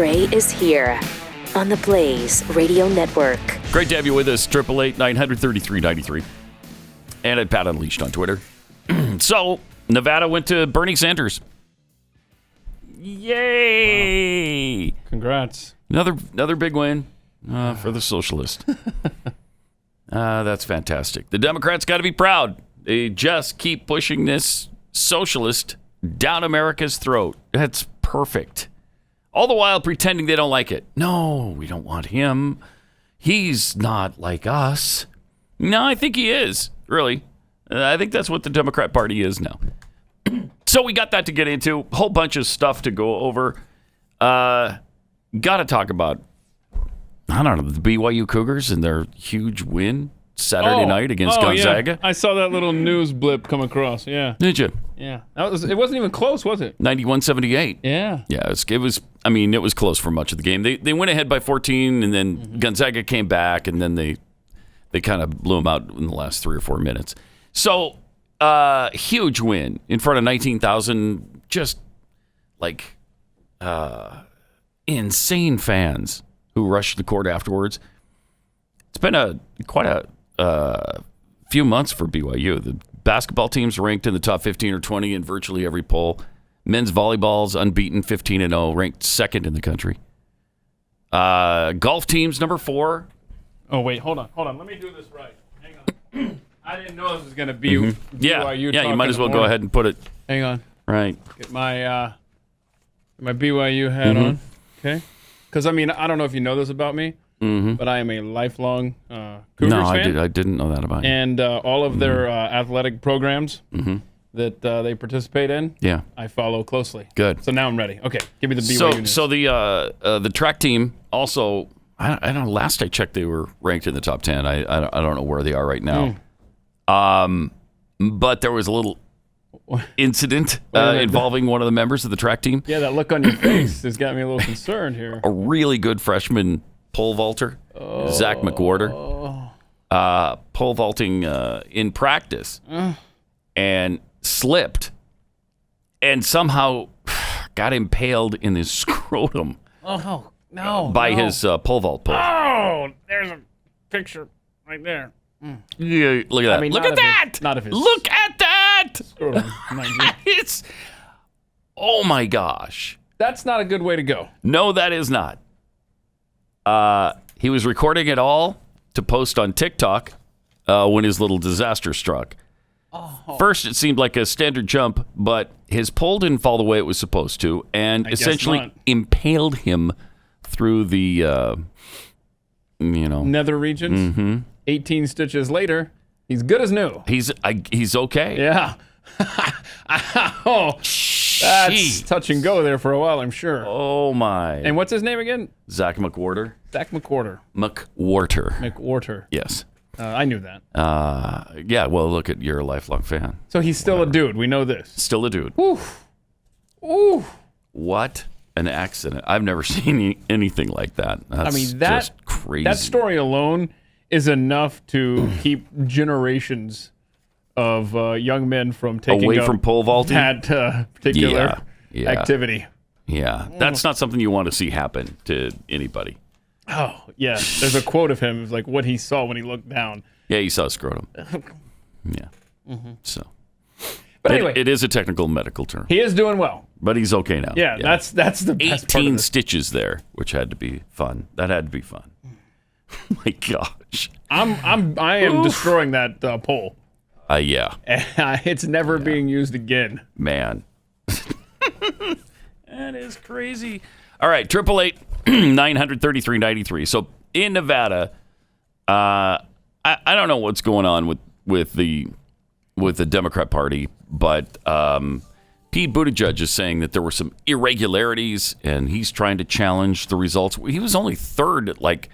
Gray is here on the Blaze Radio Network. Great to have you with us. 888-933-93. And at Pat Unleashed on Twitter. So, Nevada went to Bernie Sanders. Yay! Wow. Congrats. Another big win for the socialist. That's fantastic. The Democrats got to be proud. They just keep pushing this socialist down America's throat. That's perfect. All the while pretending they don't like it. No, we don't want him. He's not like us. No, I think he is, really. I think that's what the Democrat Party is now. So we got that to get into. A whole bunch of stuff to go over. Got to talk about, I don't know, the BYU Cougars and their huge win Saturday night against Gonzaga. Yeah. I saw that little news blip come across. Yeah. Did you? Yeah. It wasn't even close, was it? 91-78. Yeah. Yeah, it was. I mean, it was close for much of the game. They went ahead by 14, and then Gonzaga came back, and then they kind of blew them out in the last 3 or 4 minutes. So, huge win in front of 19,000, just like insane fans who rushed the court afterwards. It's been quite a few months for BYU. The basketball team's ranked in the top 15 or 20 in virtually every poll. Men's volleyball's unbeaten, 15-0, ranked second in the country. Golf team's number 4. Oh, wait, hold on. Let me do this right. Hang on. I didn't know this was going to be BYU. Yeah, you might as well go ahead and put it. Hang on. Right. Get my BYU hat on. Okay. Because, I mean, I don't know if you know this about me, but I am a lifelong Cougars fan. I didn't know that about you. And all of their athletic programs that they participate in, I follow closely. Good. So now I'm ready. Okay, give me the BYU news. So the track team also, I don't know, last I checked they were ranked in the top 10. I don't know where they are right now. But there was a little incident involving one of the members of the track team. Yeah, that look on your face has got me a little concerned here. A really good freshman pole vaulter, Zach McWhorter, pole vaulting in practice and slipped and somehow got impaled in his scrotum by his pole vault pole. Oh, there's a picture right there. Yeah, look at that. Look at that. Not of his. Look at that. Scrotum. It's, oh my gosh. That's not a good way to go. No, that is not. He was recording it all to post on TikTok when his little disaster struck. First, it seemed like a standard jump, but his pole didn't fall the way it was supposed to, and essentially impaled him through the, nether regions. 18 stitches later, he's good as new. He's okay. Yeah. That's touch and go there for a while, I'm sure. Oh, my. And what's his name again? Zach McWhorter. Zach McWhorter. McWhorter. Yes. I knew that. Yeah, well, look, you're a lifelong fan. So he's still a dude. We know this. Still a dude. Ooh. What an accident. I've never seen anything like that. That's just crazy. That story alone is enough to keep generations of young men from taking away from pole vaulting that particular activity. Yeah, that's not something you want to see happen to anybody. Oh, yeah. There's a quote of him. It was like what he saw when he looked down. Yeah, he saw scrotum. Yeah. So, but anyway, it is a technical medical term. He is doing well, but he's okay now. Yeah. That's the best 18 stitches there, which had to be fun. That had to be fun. My gosh. I am destroying that pole. Yeah. It's never being used again. Man. That is crazy. All right, 888-933-93. So in Nevada, I don't know what's going on with the Democrat Party, but Pete Buttigieg is saying that there were some irregularities, and he's trying to challenge the results. He was only third. Like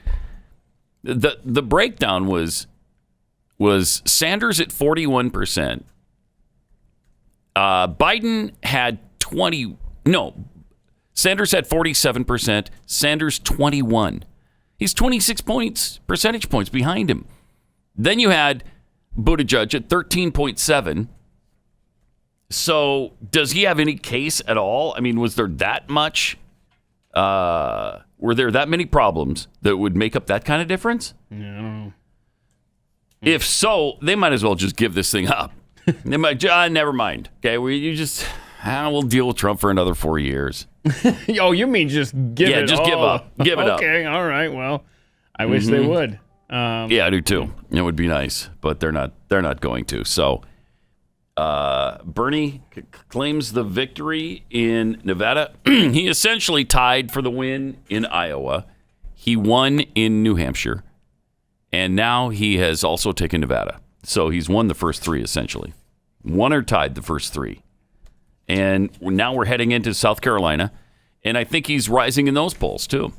the breakdown was Sanders at 41%. Biden had Sanders had 47%. Sanders 21. He's 26 percentage points behind him. Then you had Buttigieg at 13.7. So does he have any case at all? I mean, was there that much Were there that many problems that would make up that kind of difference? Yeah, I don't know. If so, they might as well just give this thing up. They might, never mind. Okay, we'll deal with Trump for another 4 years. Oh, you mean just give it Yeah, just give up. Give it up. Okay, all right. Well, I wish they would. Yeah, I do too. It would be nice, but they're not going to. So Bernie claims the victory in Nevada. He essentially tied for the win in Iowa. He won in New Hampshire. And now he has also taken Nevada. So he's won the first three, essentially. Won or tied the first three. And now we're heading into South Carolina. And I think he's rising in those polls, too.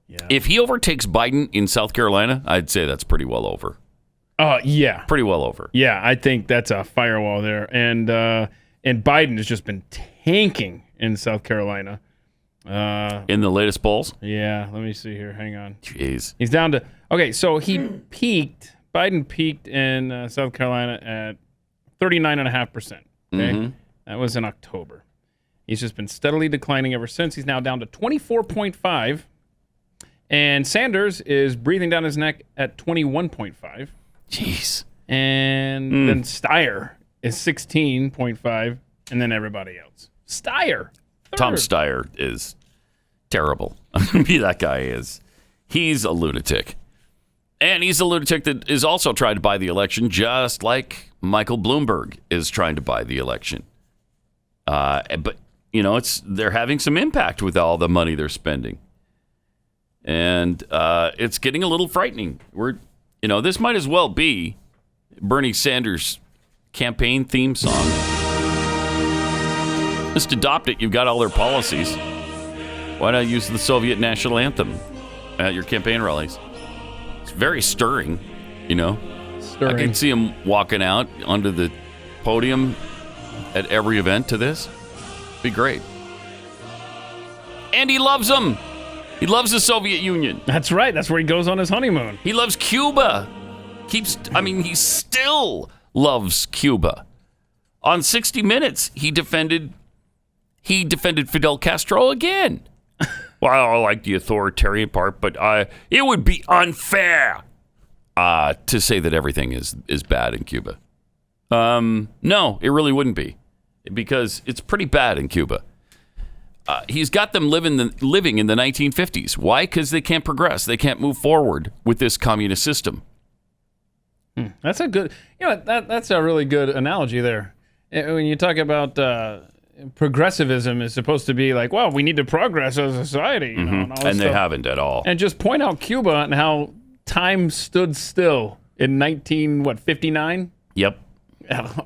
Yeah. If he overtakes Biden in South Carolina, I'd say that's pretty well over. Yeah. Pretty well over. Yeah, I think that's a firewall there. And Biden has just been tanking in South Carolina. In the latest polls? Yeah, let me see here. Hang on. Jeez. He's down to... Okay, so Biden peaked in South Carolina at 39.5%. Okay? Mm-hmm. That was in October. He's just been steadily declining ever since. He's now down to 24.5. And Sanders is breathing down his neck at 21.5. Jeez. And then Steyer is 16.5. And then everybody else. Steyer. Tom Steyer is terrible. That guy is. He's a lunatic. And he's a lunatic that is also trying to buy the election, just like Michael Bloomberg is trying to buy the election. But, they're having some impact with all the money they're spending. And it's getting a little frightening. This might as well be Bernie Sanders' campaign theme song. Just adopt it. You've got all their policies. Why not use the Soviet national anthem at your campaign rallies? It's very stirring, Stirring. I can see him walking out onto the podium at every event to this. Be great. And he loves them. He loves the Soviet Union. That's right. That's where he goes on his honeymoon. He loves Cuba. He still loves Cuba. On 60 Minutes, he defended Fidel Castro again. Well, I like the authoritarian part, but it would be unfair to say that everything is bad in Cuba. No, it really wouldn't be, because it's pretty bad in Cuba. He's got them living in the 1950s. Why? Because they can't progress. They can't move forward with this communist system. That's a good, that's a really good analogy there. When you talk about progressivism is supposed to be like, well, we need to progress as a society, and all this And they stuff. haven't at all. And just point out Cuba and how time stood still in 59? Yep.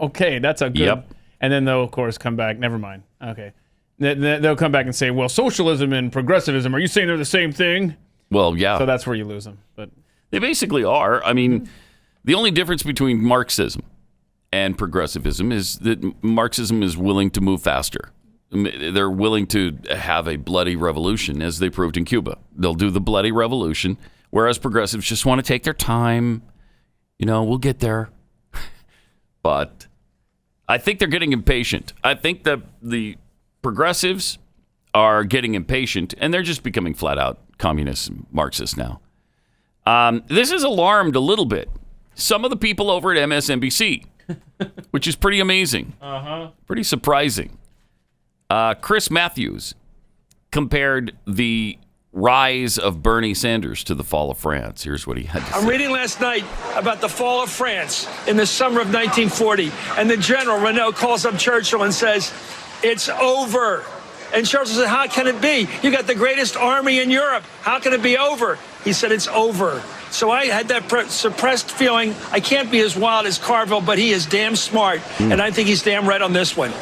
Okay, that's a good. Yep. And then they'll, of course, come back. Never mind. Okay. They'll come back and say, well, socialism and progressivism, are you saying they're the same thing? Well, yeah. So that's where you lose them. But They basically are. I mean, the only difference between Marxism and progressivism is that Marxism is willing to move faster. They're willing to have a bloody revolution, as they proved in Cuba. They'll do the bloody revolution, whereas progressives just want to take their time. We'll get there. But I think they're getting impatient. I think that the progressives are getting impatient, and they're just becoming flat-out communists and Marxists now. This has alarmed a little bit some of the people over at MSNBC, which is pretty amazing. Pretty surprising. Chris Matthews compared the rise of Bernie Sanders to the fall of France. Here's what he had to say. I'm reading last night about the fall of France in the summer of 1940, and the general, Renault, calls up Churchill and says, it's over. And Churchill said, how can it be? You got the greatest army in Europe. How can it be over? He said, it's over. So I had that suppressed feeling. I can't be as wild as Carville, but he is damn smart, and I think he's damn right on this one.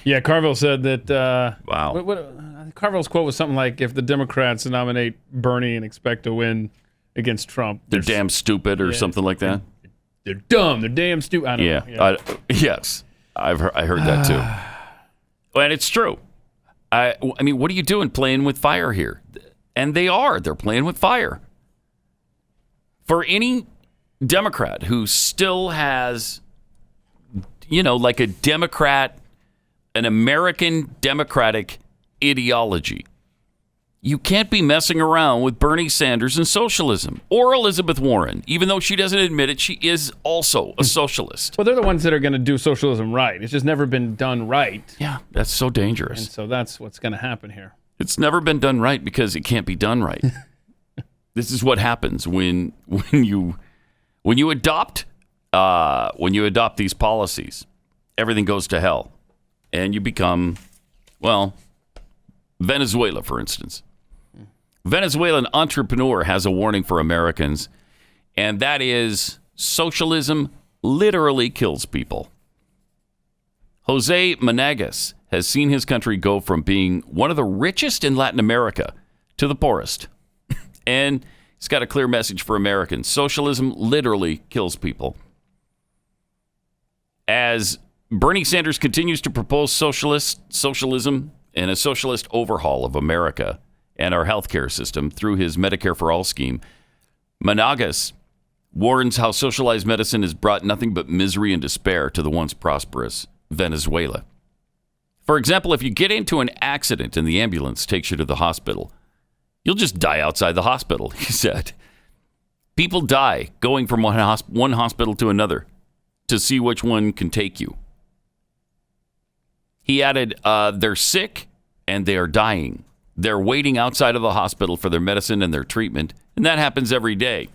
yeah, Carville said that. Wow. Carville's quote was something like, if the Democrats nominate Bernie and expect to win against Trump, They're damn stupid or something like that. They're dumb. They're damn stupid. I don't know. Yes. I heard that too. And it's true. I mean, what are you doing playing with fire here? And they're playing with fire. For any Democrat who still has, like a Democrat, an American Democratic ideology. You can't be messing around with Bernie Sanders and socialism or Elizabeth Warren. Even though she doesn't admit it, she is also a socialist. Well, they're the ones that are going to do socialism right. It's just never been done right. Yeah, that's so dangerous. And so that's what's going to happen here. It's never been done right because it can't be done right. This is what happens when you adopt these policies. Everything goes to hell, and you become, well, Venezuela, for instance. Venezuelan entrepreneur has a warning for Americans, and that is socialism literally kills people. Jose Monagas has seen his country go from being one of the richest in Latin America to the poorest. And he's got a clear message for Americans. Socialism literally kills people. As Bernie Sanders continues to propose socialism and a socialist overhaul of America and our healthcare system through his Medicare for All scheme, Monagas warns how socialized medicine has brought nothing but misery and despair to the once prosperous Venezuela. For example, if you get into an accident and the ambulance takes you to the hospital, you'll just die outside the hospital, he said. People die going from one hospital to another to see which one can take you. He added, they're sick and they are dying. They're waiting outside of the hospital for their medicine and their treatment, and that happens every day.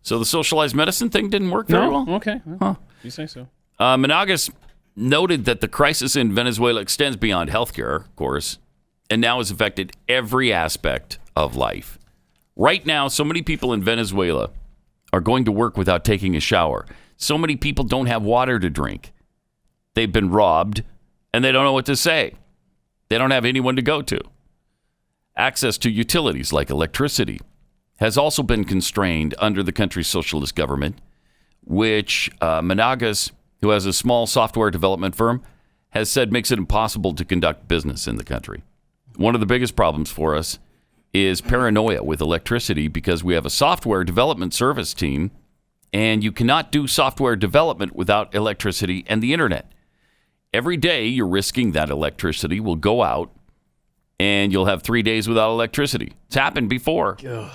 So the socialized medicine thing didn't work very well? Okay. Huh. You say so. Monagas noted that the crisis in Venezuela extends beyond healthcare, of course, and now has affected every aspect of life. Right now, so many people in Venezuela are going to work without taking a shower. So many people don't have water to drink. They've been robbed, and they don't know what to say. They don't have anyone to go to. Access to utilities like electricity has also been constrained under the country's socialist government, which Monagas, who has a small software development firm, has said makes it impossible to conduct business in the country. One of the biggest problems for us is paranoia with electricity because we have a software development service team, and you cannot do software development without electricity and the internet. Every day, you're risking that electricity will go out, and you'll have 3 days without electricity. It's happened before. Ugh.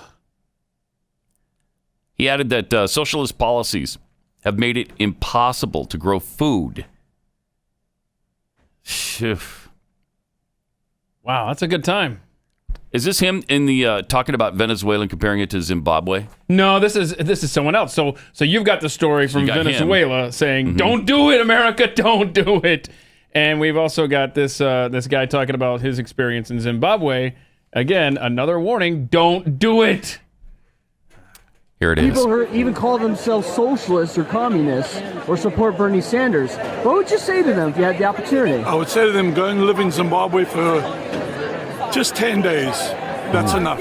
He added that socialist policies have made it impossible to grow food. Wow, that's a good time. Is this him in the talking about Venezuela and comparing it to Zimbabwe? No, this is someone else. So you've got the story from Venezuela saying, "Don't do it, America, don't do it." And we've also got this guy talking about his experience in Zimbabwe. Again, another warning: don't do it. Here it is. People who even call themselves socialists or communists or support Bernie Sanders. What would you say to them if you had the opportunity? I would say to them, go and live in Zimbabwe for just 10 days. That's enough.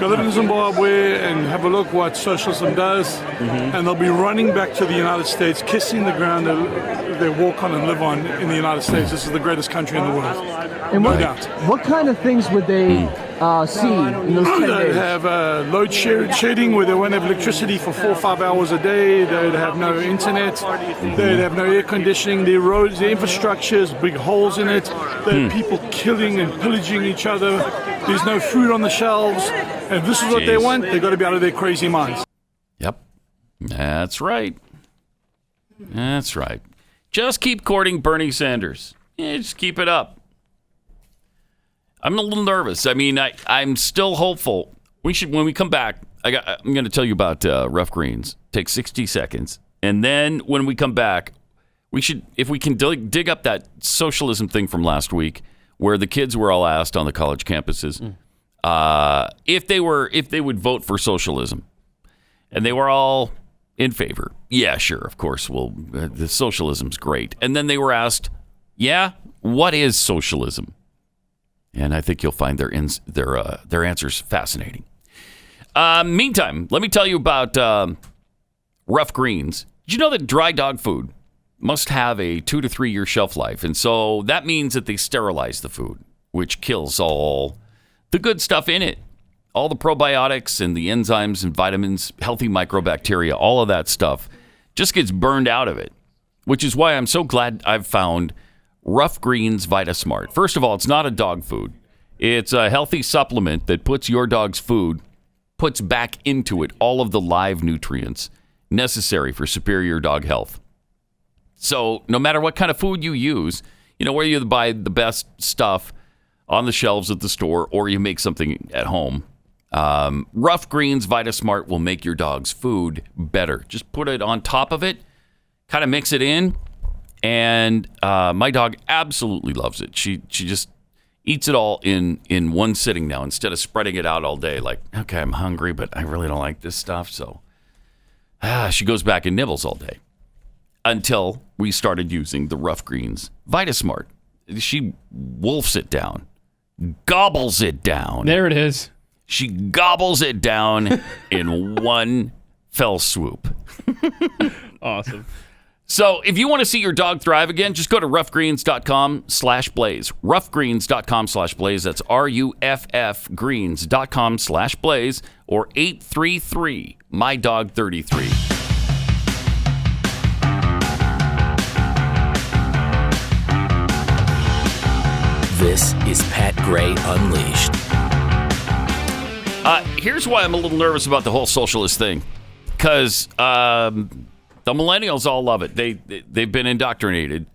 Go live in Zimbabwe and have a look what socialism does, and they'll be running back to the United States, kissing the ground they walk on and live on in the United States. This is the greatest country in the world. And no doubt. What kind of things would they see in those 10 days? They'd have load shedding where they won't have electricity for 4 or 5 hours a day. They'd have no internet. They'd have no air conditioning. The roads, the infrastructure's big holes in it. There are people killing and pillaging each other. There's no food on the shelves. And if this is what they want, they've got to be out of their crazy minds. Yep. That's right. That's right. Just keep courting Bernie Sanders. Yeah, just keep it up. I'm a little nervous. I mean, I'm still hopeful. We should, when we come back, I'm going to tell you about Rough Greens. Take 60 seconds. And then when we come back, we should, if we can dig up that socialism thing from last week, where the kids were all asked on the college campuses if they would vote for socialism. And they were all in favor. Yeah, sure, of course. Well, the socialism's great. And then they were asked, yeah, what is socialism? And I think you'll find their answers fascinating. Meantime, let me tell you about Rough Greens. Did you know that dry dog food must have a 2 to 3 year shelf life? And so that means that they sterilize the food, which kills all the good stuff in it. All the probiotics and the enzymes and vitamins, healthy microbacteria, all of that stuff just gets burned out of it, which is why I'm so glad I've found Rough Greens VitaSmart. First of all, it's not a dog food. It's a healthy supplement that puts your dog's food, puts back into it all of the live nutrients necessary for superior dog health. So no matter what kind of food you use, whether you buy the best stuff on the shelves at the store or you make something at home, Rough Greens VitaSmart will make your dog's food better. Just put it on top of it, kind of mix it in, and my dog absolutely loves it. She just eats it all in one sitting now instead of spreading it out all day. Like, okay, I'm hungry, but I really don't like this stuff, so she goes back and nibbles all day. Until we started using the Rough Greens VitaSmart. She wolfs it down, gobbles it down. There it is. She gobbles it down in one fell swoop. Awesome. So if you want to see your dog thrive again, just go to roughgreens.com/blaze. Roughgreens.com/blaze. That's RUFF greens.com/blaze or 833-MY-DOG-33. This is Pat Gray Unleashed. Here's why I'm a little nervous about the whole socialist thing. Because the millennials all love it. They've been indoctrinated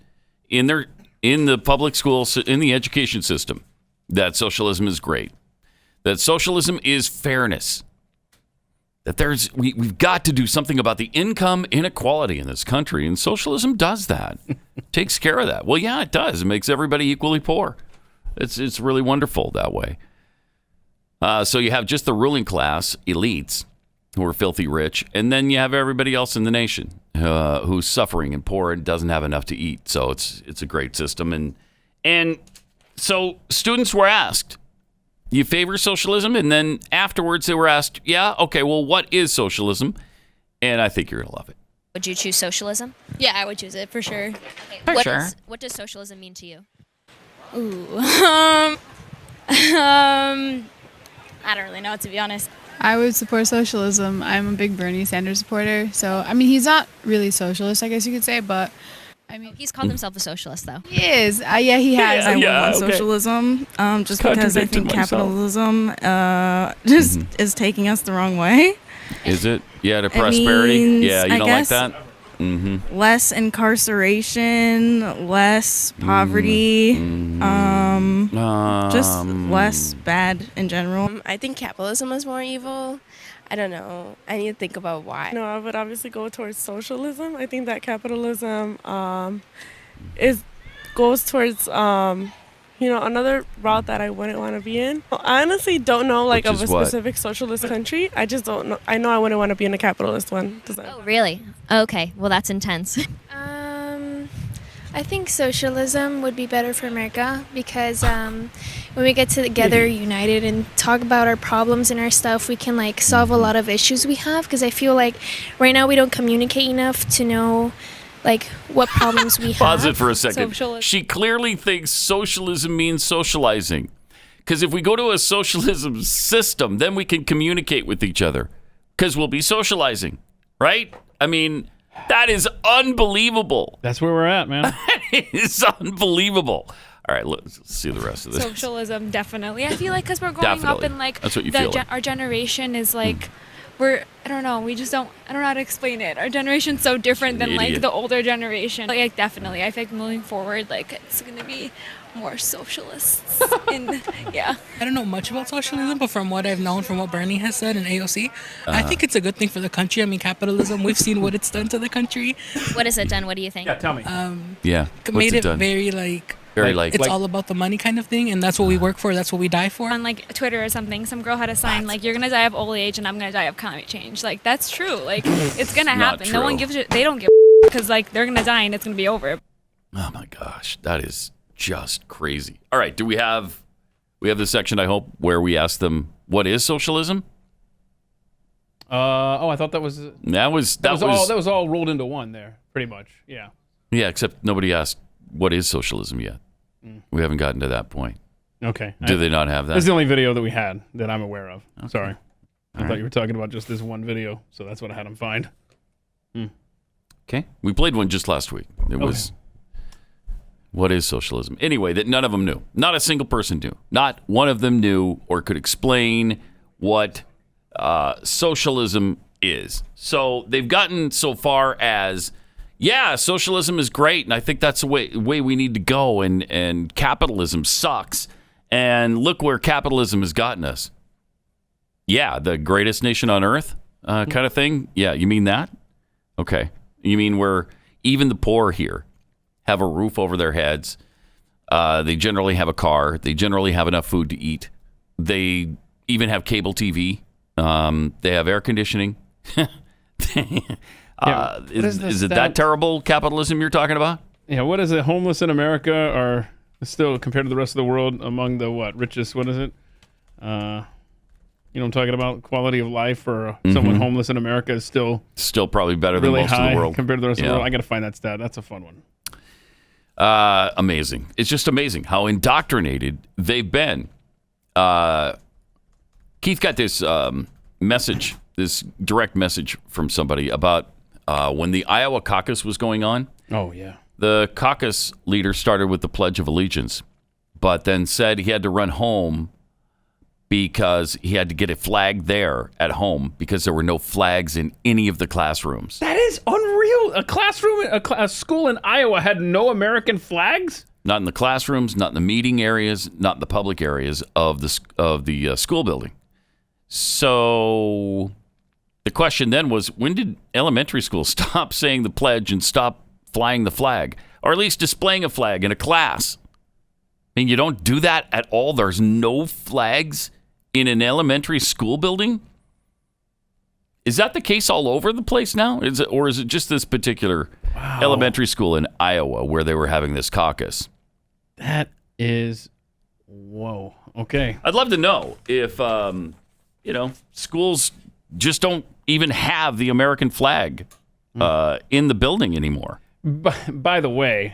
in the public schools, in the education system, that socialism is great. That socialism is fairness. That we've got to do something about the income inequality in this country. And socialism does that. Takes care of that. Well, yeah, it does. It makes everybody equally poor. It's really wonderful that way. So you have just the ruling class, elites, who are filthy rich, and then you have everybody else in the nation who's suffering and poor and doesn't have enough to eat. So it's a great system. And so students were asked, you favor socialism? And then afterwards they were asked, yeah, okay, well, what is socialism? And I think you're going to love it. Would you choose socialism? Yeah, I would choose it for sure. Okay, what does socialism mean to you? Ooh. I don't really know, to be honest. I would support socialism. I'm a big Bernie Sanders supporter. So, I mean, he's not really socialist, I guess you could say, but I mean... He's called himself a socialist, though. He is. Yeah, he has. I would want socialism, just because I think capitalism is taking us the wrong way. Is it? Yeah, to prosperity? Yeah, you don't like that? Mm-hmm. Less incarceration, less poverty, just less bad in general. I think capitalism is more evil. I don't know. I need to think about why. No, I would obviously go towards socialism. I think that capitalism goes towards another route that I wouldn't want to be in. I honestly don't know of a specific socialist country. I just don't know. I know I wouldn't want to be in a capitalist one. Oh, really? Okay. Well, that's intense. I think socialism would be better for America because when we get together united and talk about our problems and our stuff, we can solve a lot of issues we have, because I feel like right now we don't communicate enough to know what problems we have. Pause it for a second. She clearly thinks socialism means socializing. Because if we go to a socialism system, then we can communicate with each other. Because we'll be socializing, right? I mean, that is unbelievable. That's where we're at, man. That is unbelievable. All right, let's see the rest of this. Socialism, definitely. I feel because we're growing up in that's what you feel like. Our generation is I don't know, I don't know how to explain it. Our generation's so different than the older generation. Definitely, I think moving forward, it's gonna be more socialists. Yeah. I don't know much about socialism, but from what I've known, from what Bernie has said in AOC, I think it's a good thing for the country. I mean, capitalism, we've seen what it's done to the country. What has it done? What do you think? Yeah, tell me. Made it very it's all about the money kind of thing, and that's what we work for, that's what we die for. On Twitter or something, some girl had a sign you're gonna die of old age and I'm gonna die of climate change. That's true. It's gonna happen. No one gives it. They don't give because they're gonna die and it's gonna be over. Oh my gosh, that is just crazy. All right, do we have the section, I hope, where we ask them what is socialism? I thought that was all rolled into one there, pretty much. Yeah. Yeah, except nobody asked what is socialism yet. We haven't gotten to that point. Okay. Do they not have that? That's the only video that we had that I'm aware of. Okay. Sorry. I thought you were talking about just this one video, so that's what I had them find. Okay. We played one just last week. It was What is socialism? Anyway, that none of them knew. Not a single person knew. Not one of them knew or could explain what socialism is. So they've gotten so far as, yeah, socialism is great, and I think that's the way we need to go, and capitalism sucks, and look where capitalism has gotten us. Yeah, the greatest nation on earth kind of thing? Yeah, you mean that? Okay. You mean where even the poor here have a roof over their heads, they generally have a car, they generally have enough food to eat, they even have cable TV, they have air conditioning. Is it that terrible capitalism you're talking about? Yeah, what is it? Homeless in America are still, compared to the rest of the world, among the richest, what is it? You know what I'm talking about? Quality of life for someone homeless in America is still probably better than really most high of the world. Compared to the rest of the world. I got to find that stat. That's a fun one. Amazing. It's just amazing how indoctrinated they've been. Keith got this message, this direct message from somebody about when the Iowa caucus was going on. Oh, yeah. The caucus leader started with the Pledge of Allegiance, but then said he had to run home because he had to get a flag there at home because there were no flags in any of the classrooms. That is unreal. A classroom, a school in Iowa had no American flags? Not in the classrooms, not in the meeting areas, not in the public areas of the school building. So the question then was, when did elementary school stop saying the pledge and stop flying the flag, or at least displaying a flag in a class? I mean, you don't do that at all? There's no flags in an elementary school building? Is that the case all over the place now? Or is it just this particular elementary school in Iowa where they were having this caucus? That is, whoa. Okay. I'd love to know if, schools just don't even have the American flag in the building anymore. By the way,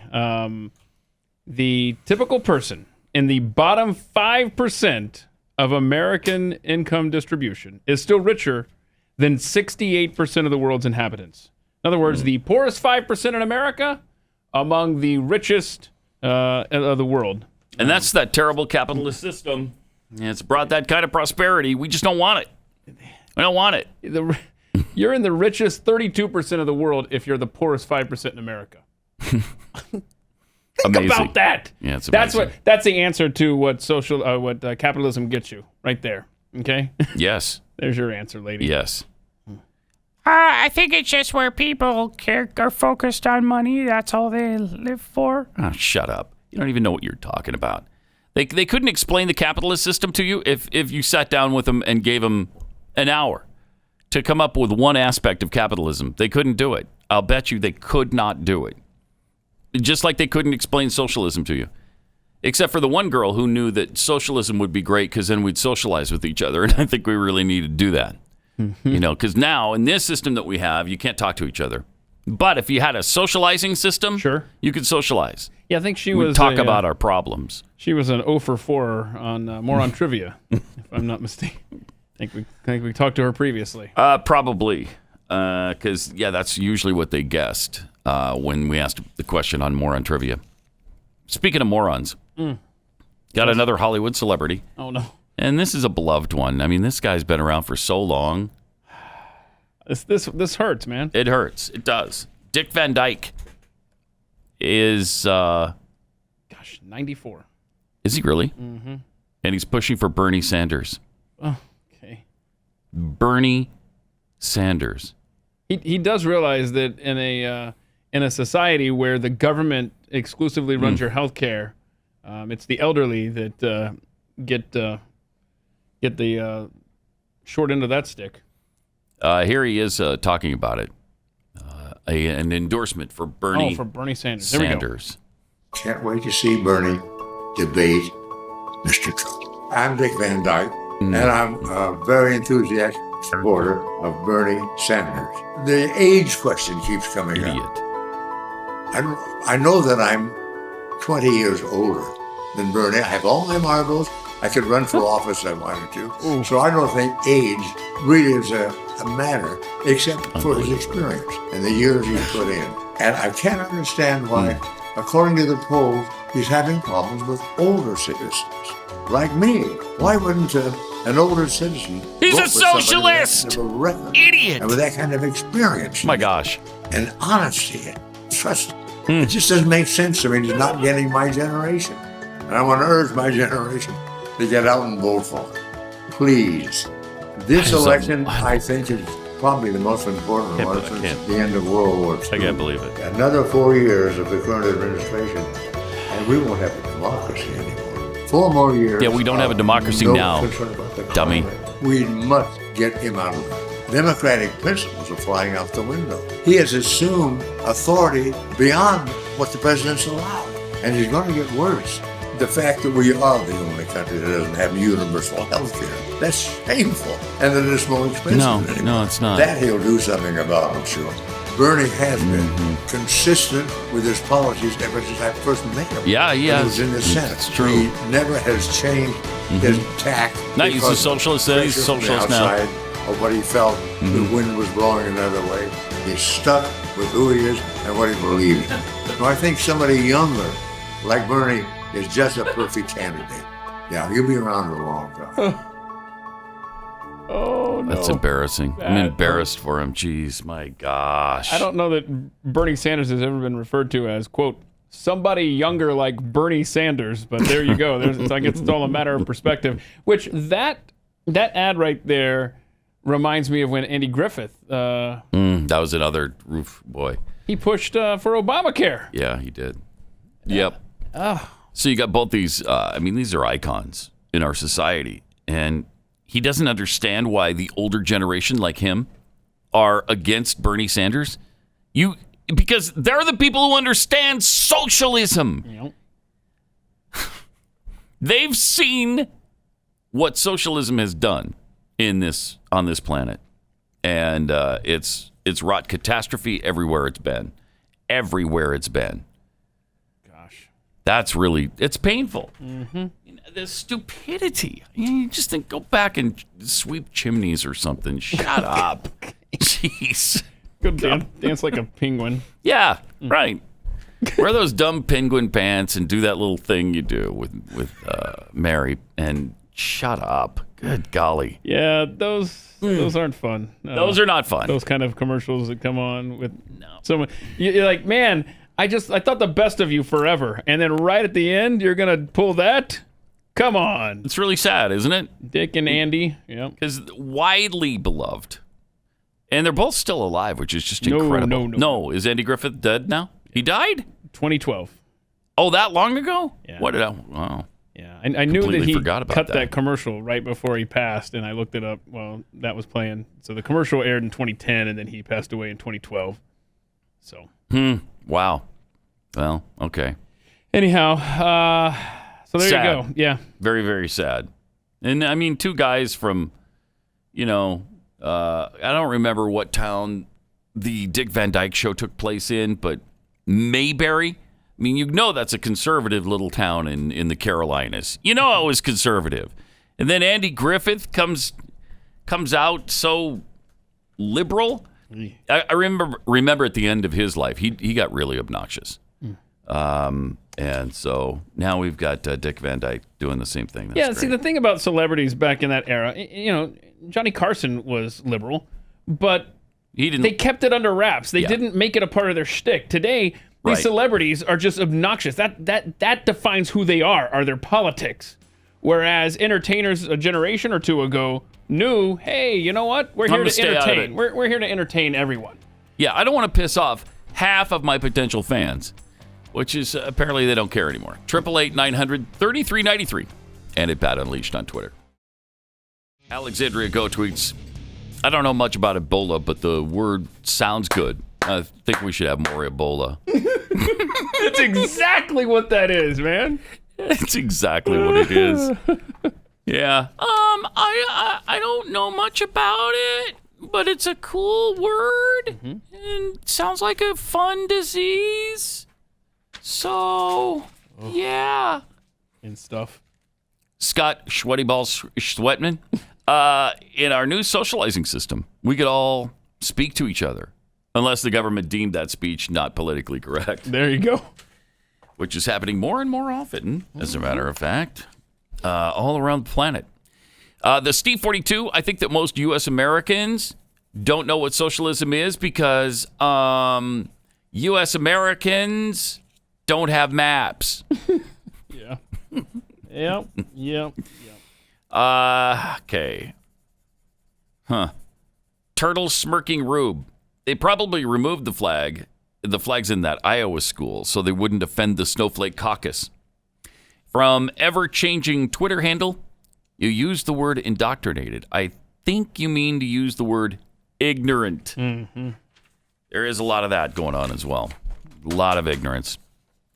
the typical person in the bottom 5% of American income distribution is still richer than 68% of the world's inhabitants. In other words, the poorest 5% in America among the richest of the world. And that's that terrible capitalist system. It's brought that kind of prosperity. We just don't want it. We don't want it. You're in the richest 32% of the world if you're the poorest 5% in America. Think about that. Yeah, it's amazing. That's the answer to what capitalism gets you right there. Okay? Yes. There's your answer, lady. Yes. I think it's just where people are focused on money. That's all they live for. Oh, shut up. You don't even know what you're talking about. They couldn't explain the capitalist system to you if you sat down with them and gave them an hour to come up with one aspect of capitalism. They couldn't do it. I'll bet you they could not do it. Just like they couldn't explain socialism to you. Except for the one girl who knew that socialism would be great because then we'd socialize with each other. And I think we really need to do that. Because now in this system that we have, you can't talk to each other. But if you had a socializing system, sure, you could socialize. Yeah, I think she We'd was talk about our problems. She was an 0 for 4 on moron trivia, if I'm not mistaken. I think we talked to her previously. Probably, because that's usually what they guessed when we asked the question on moron trivia. Speaking of morons, got another Hollywood celebrity. Oh no! And this is a beloved one. I mean, this guy's been around for so long. This hurts, man. It hurts. It does. Dick Van Dyke is 94. Is he really? Mm-hmm. And he's pushing for Bernie Sanders. Oh, okay. Bernie Sanders. He does realize that in a society where the government exclusively runs your health care, it's the elderly that get the short end of that stick. Here he is talking about it. An endorsement for Bernie. Oh, for Bernie Sanders. There we go. Can't wait to see Bernie debate Mr. Trump. I'm Dick Van Dyke, and I'm a very enthusiastic supporter of Bernie Sanders. The age question keeps coming up. I know that I'm 20 years older than Bernie. I have all my marbles. I could run for office if I wanted to. So I don't think age really is a matter, except for his experience and the years he's put in. And I can't understand why according to the polls, he's having problems with older citizens like me. Why wouldn't an older citizen? He's vote a for somebody socialist! with that kind of a record Idiot! And with that kind of experience. My gosh. And honesty and trust. It just doesn't make sense to me to not getting my generation. And I want to urge my generation to get out and vote for him. Please. This election, I think, is probably the most important one since the end of World War II. I can't believe it. Another 4 years of the current administration, and we won't have a democracy anymore. 4 more years. Yeah, we don't have a democracy now, dummy. We must get him out of there. Democratic principles are flying out the window. He has assumed authority beyond what the president's allowed, and he's going to get worse. The fact that we are the only country that doesn't have universal health care, that's shameful, and that it's more expensive than anymore. No, it's not. That he'll do something about, I'm sure. Bernie has been consistent with his policies ever since I first met him. Yeah, he When has. he was in the Senate. It's true. He never has changed his tack. No, he's a because socialist. of He's a pressure from the socialist now. outside Of what he felt the wind was blowing another way. He's stuck with who he is and what he believes in. So I think somebody younger, like Bernie, is just a perfect candidate. Yeah, he'll be around for a long time. Oh, no. That's embarrassing. I'm embarrassed for him. Jeez, my gosh. I don't know that Bernie Sanders has ever been referred to as, quote, somebody younger like Bernie Sanders, but there you go. It's like it's all a matter of perspective, which that ad right there reminds me of when Andy Griffith. That was another roof boy. He pushed for Obamacare. Yeah, he did. Yep. Oh. So you got both these, these are icons in our society. And he doesn't understand why the older generation like him are against Bernie Sanders. Because they're the people who understand socialism. Yep. They've seen what socialism has done on this planet. And it's wrought catastrophe everywhere it's been. Everywhere it's been. That's really, it's painful. Mm-hmm. The stupidity. You just think, go back and sweep chimneys or something. Shut up. Jeez. Go dance like a penguin. Yeah, right. Wear those dumb penguin pants and do that little thing you do with Mary and shut up. Good golly. Yeah, those aren't fun. Those are not fun. Those kind of commercials that come on with someone. You're like, man, I thought the best of you forever. And then right at the end, you're going to pull that? Come on. It's really sad, isn't it? Dick and Andy. Yeah. Because widely beloved. And they're both still alive, which is just incredible. No. Is Andy Griffith dead now? He died? 2012. Oh, that long ago? Yeah. Wow. Yeah. I knew that he forgot about cut that commercial right before he passed, and I looked it up. Well, that was playing. So the commercial aired in 2010, and then he passed away in 2012. So. Wow. Well, okay. Anyhow, so there sad. you go. Yeah. Very, very sad. And I mean, two guys from, I don't remember what town the Dick Van Dyke show took place in, but Mayberry. I mean, that's a conservative little town in the Carolinas. It was conservative. And then Andy Griffith comes out so liberal. I remember at the end of his life, he got really obnoxious. And so now we've got Dick Van Dyke doing the same thing. That's See, the thing about celebrities back in that era, Johnny Carson was liberal, but they kept it under wraps. They didn't make it a part of their shtick. Today, these celebrities are just obnoxious. That defines who they are their politics. Whereas entertainers a generation or two ago knew, hey, you know what? We're here to entertain. We're here to entertain everyone. Yeah, I don't want to piss off half of my potential fans, which is apparently they don't care anymore. 888-900-3393 and at Pat Unleashed on Twitter. Alexandria Go tweets, I don't know much about Ebola, but the word sounds good. I think we should have more Ebola. That's exactly what that is, man. It's exactly what it is. Yeah. I don't know much about it, but it's a cool word and sounds like a fun disease. So, yeah. And stuff. Scott Sweaty Balls Sweatman. In our new socializing system, we could all speak to each other, unless the government deemed that speech not politically correct. There you go. which is happening more and more often, as a matter of fact, all around the planet. The Steve 42, I think that most U.S. Americans don't know what socialism is because U.S. Americans don't have maps. Yeah. Yep. Okay. Turtle smirking Rube. They probably removed the flag. The flag's in that Iowa school, so they wouldn't offend the Snowflake Caucus. From ever-changing Twitter handle, you use the word indoctrinated. I think you mean to use the word ignorant. Mm-hmm. There is a lot of that going on as well. A lot of ignorance.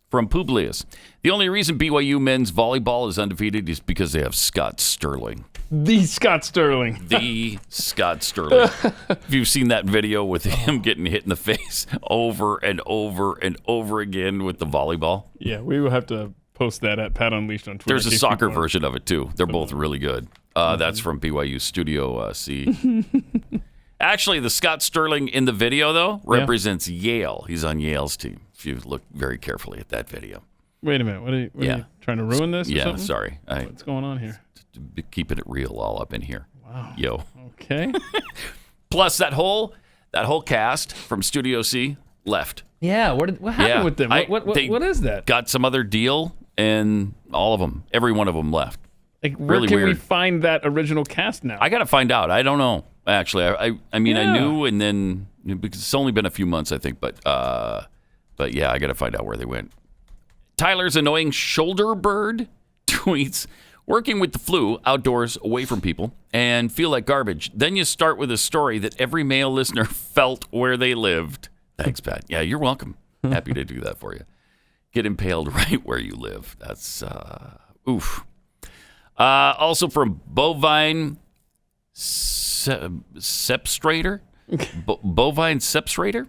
From Publius, the only reason BYU men's volleyball is undefeated is because they have Scott Sterling. The Scott Sterling. The Scott Sterling. If you've seen that video with him getting hit in the face over and over and over again with the volleyball. Yeah, we will have to post that at Pat Unleashed on Twitter. There's a soccer version of it, too. They're both really good. That's from BYU Studio C. Actually, the Scott Sterling in the video, though, represents Yale. He's on Yale's team, if you look very carefully at that video. Wait a minute. What are you trying to ruin this or something? Sorry. What's going on here? Keeping it real all up in here. Wow. Yo. Okay. Plus, that whole cast from Studio C left. Yeah. What happened with them? What is that? Got some other deal, and all of them, every one of them left. Like, where really can weird. We find that original cast now? I got to find out. I don't know. Actually, I mean, I knew, and then because it's only been a few months, I think, but yeah, I got to find out where they went. Tyler's annoying shoulder bird tweets, working with the flu outdoors away from people and feel like garbage. Then you start with a story that every male listener felt where they lived. Thanks, Pat. Yeah, you're welcome. Happy to do that for you. Get impaled right where you live. That's oof. Also from Bovine Sepstrator. Bovine Sepstrator.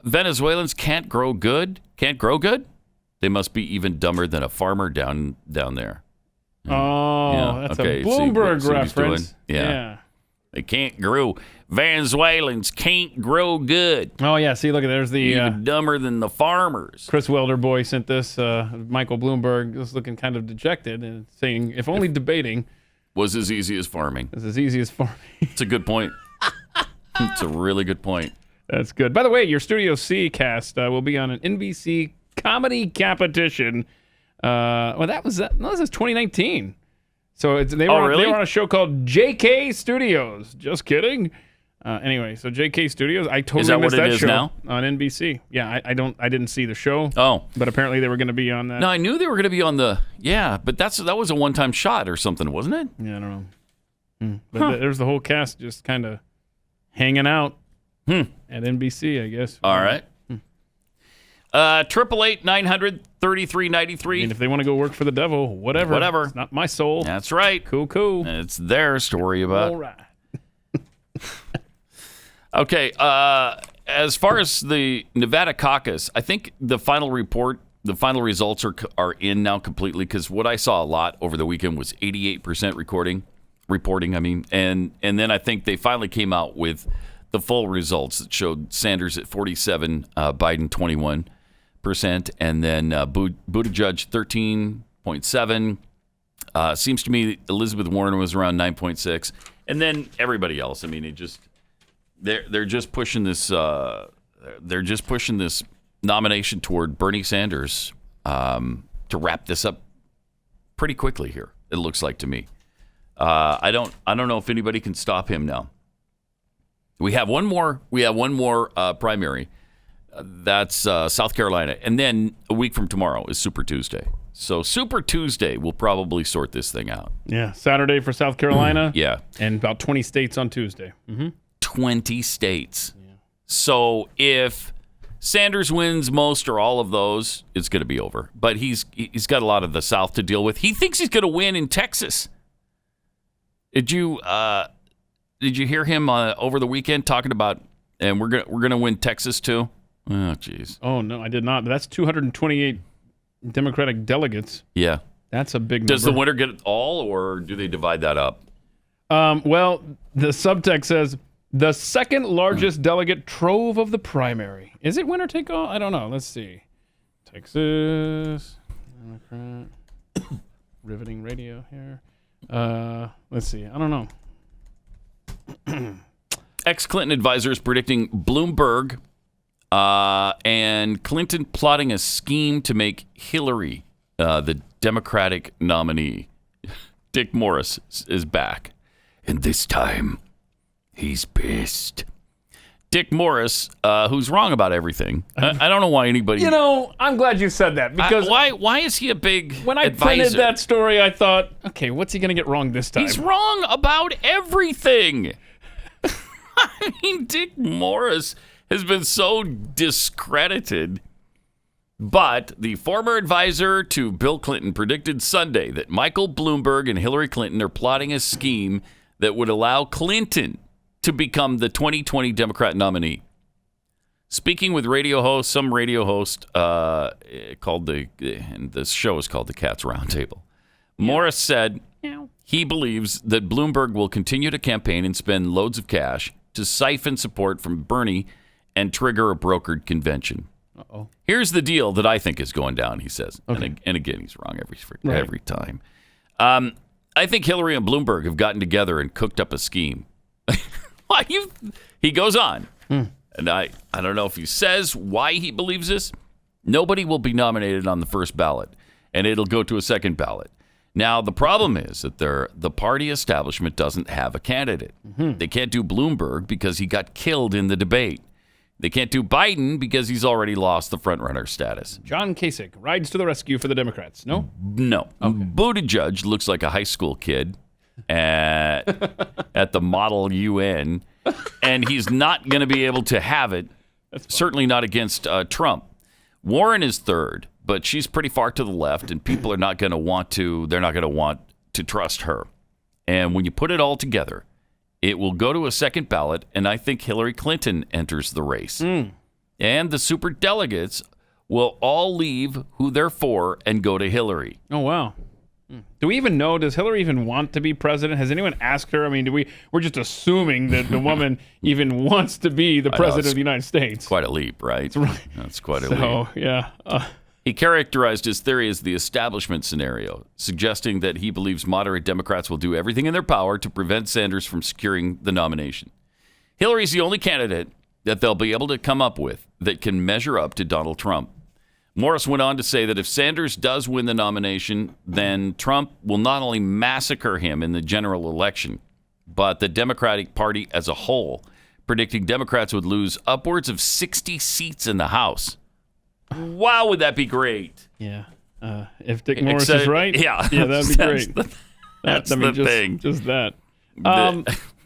Venezuelans can't grow good. Can't grow good? They must be even dumber than a farmer down there. Oh, that's a Bloomberg reference. Yeah. They can't grow. Venezuelans can't grow good. Oh, yeah. See, look, there's the... even dumber than the farmers. Chris Welder boy sent this. Michael Bloomberg was looking kind of dejected and saying, if only debating... was as easy as farming. It's as easy as farming. It's a good point. It's a really good point. That's good. By the way, your Studio C cast will be on an NBC comedy competition. This is 2019. So they were on a show called JK Studios. Just kidding. Anyway, so JK Studios, I totally missed that show now? On NBC. Yeah, I didn't see the show. Oh, but apparently they were going to be on that. No, I knew they were going to be on the. Yeah, but that was a one-time shot or something, wasn't it? Yeah, I don't know. But there's the whole cast just kind of hanging out at NBC, I guess. All right. 888-900-3393. I mean, if they want to go work for the devil, whatever. It's not my soul. That's right. Cool. It's their story about. All right. Okay. As far as the Nevada caucus, I think the final results are in now completely, because what I saw a lot over the weekend was 88% reporting. And then I think they finally came out with the full results that showed Sanders at 47, Biden 21%, and then Buttigieg 13.7. Seems to me Elizabeth Warren was around 9.6, and then everybody else. I mean, they're just pushing this. They're just pushing this nomination toward Bernie Sanders to wrap this up pretty quickly here. It looks like to me. I don't know if anybody can stop him now. We have one more primary. That's South Carolina, and then a week from tomorrow is Super Tuesday. So Super Tuesday will probably sort this thing out. Yeah, Saturday for South Carolina. Yeah, and about 20 states on Tuesday. 20 states. Yeah. So if Sanders wins most or all of those, it's going to be over. But he's got a lot of the South to deal with. He thinks he's going to win in Texas. Did you hear him over the weekend talking about, and we're gonna win Texas too? Oh, jeez. Oh no, I did not. But that's 228 Democratic delegates. Yeah, that's a big number. Does the winner get it all, or do they divide that up? Well, the subtext says the second largest delegate trove of the primary. Is it winner take all? I don't know. Let's see. Texas. Democrat. Riveting radio here. Let's see. I don't know. Ex-Clinton advisors predicting Bloomberg and Clinton plotting a scheme to make Hillary the Democratic nominee. Dick Morris is back. And this time, he's pissed. Dick Morris, who's wrong about everything. I don't know why anybody... I'm glad you said that, because... why is he a big When I advisor? printed that story, I thought, okay, what's he going to get wrong this time? He's wrong about everything. I mean, Dick Morris has been so discredited. But the former advisor to Bill Clinton predicted Sunday that Michael Bloomberg and Hillary Clinton are plotting a scheme that would allow Clinton to become the 2020 Democrat nominee. Speaking with some radio host called and this show is called the Cats Roundtable. Morris said he believes that Bloomberg will continue to campaign and spend loads of cash to siphon support from Bernie and trigger a brokered convention. Uh-oh. Here's the deal that I think is going down, he says. Okay. And again, he's wrong every time. I think Hillary and Bloomberg have gotten together and cooked up a scheme. He goes on, and I don't know if he says why he believes this. Nobody will be nominated on the first ballot, and it'll go to a second ballot. Now, the problem is that the party establishment doesn't have a candidate. They can't do Bloomberg because he got killed in the debate. They can't do Biden because he's already lost the front-runner status. John Kasich rides to the rescue for the Democrats. No? No. Okay. Buttigieg looks like a high school kid at the Model UN, and he's not going to be able to have it, certainly not against Trump. Warren is third, but she's pretty far to the left, and people are not going to want to trust her. And when you put it all together, it will go to a second ballot, and I think Hillary Clinton enters the race. And the superdelegates will all leave who they're for and go to Hillary. Oh, wow. Do we even know, does Hillary even want to be president? Has anyone asked her? I mean, we're just assuming that the woman even wants to be the president of the United States. Quite a leap, right? That's quite a leap. So, yeah. He characterized his theory as the establishment scenario, suggesting that he believes moderate Democrats will do everything in their power to prevent Sanders from securing the nomination. Hillary's the only candidate that they'll be able to come up with that can measure up to Donald Trump. Morris went on to say that if Sanders does win the nomination, then Trump will not only massacre him in the general election, but the Democratic Party as a whole, predicting Democrats would lose upwards of 60 seats in the House. Wow, would that be great? Yeah. If Dick Morris is right, yeah, that'd be great. That's the thing. Just that.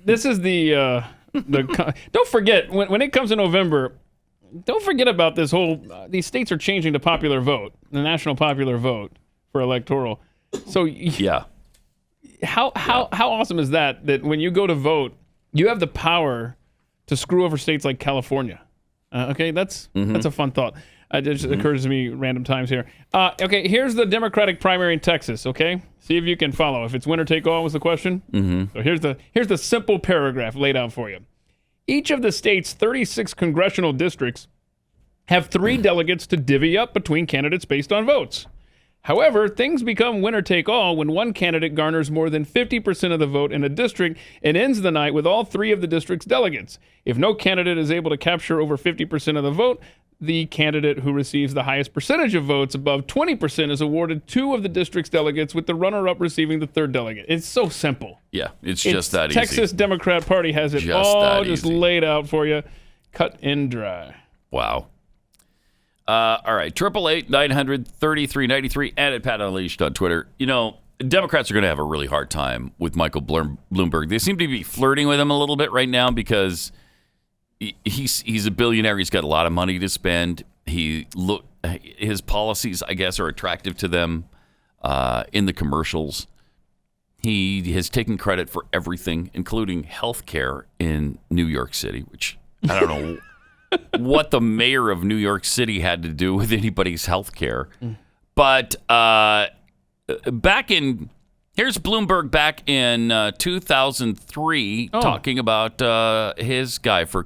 This is the don't forget, when it comes to November, don't forget about this whole, these states are changing the popular vote, the national popular vote for electoral. So yeah. How awesome is that when you go to vote, you have the power to screw over states like California. Okay, that's a fun thought. It just occurs to me random times here. Okay, here's the Democratic primary in Texas, okay? See if you can follow. If it's winner take all was the question. So here's the simple paragraph laid out for you. Each of the state's 36 congressional districts have 3 delegates to divvy up between candidates based on votes. However, things become winner take all when one candidate garners more than 50% of the vote in a district and ends the night with all 3 of the district's delegates. If no candidate is able to capture over 50% of the vote, the candidate who receives the highest percentage of votes above 20% is awarded 2 of the district's delegates, with the runner-up receiving the 3rd delegate. It's so simple. Yeah, it's just that easy. Texas Democrat Party has it just laid out for you, cut and dry. Wow. All right, 888-900-3393 and at Pat Unleashed on Twitter. You know, Democrats are going to have a really hard time with Michael Bloomberg. They seem to be flirting with him a little bit right now because he's a billionaire. He's got a lot of money to spend. His policies, I guess, are attractive to them in the commercials. He has taken credit for everything, including health care in New York City, which I don't know what the mayor of New York City had to do with anybody's health care. But back in Here's Bloomberg back in 2003 talking about his guy for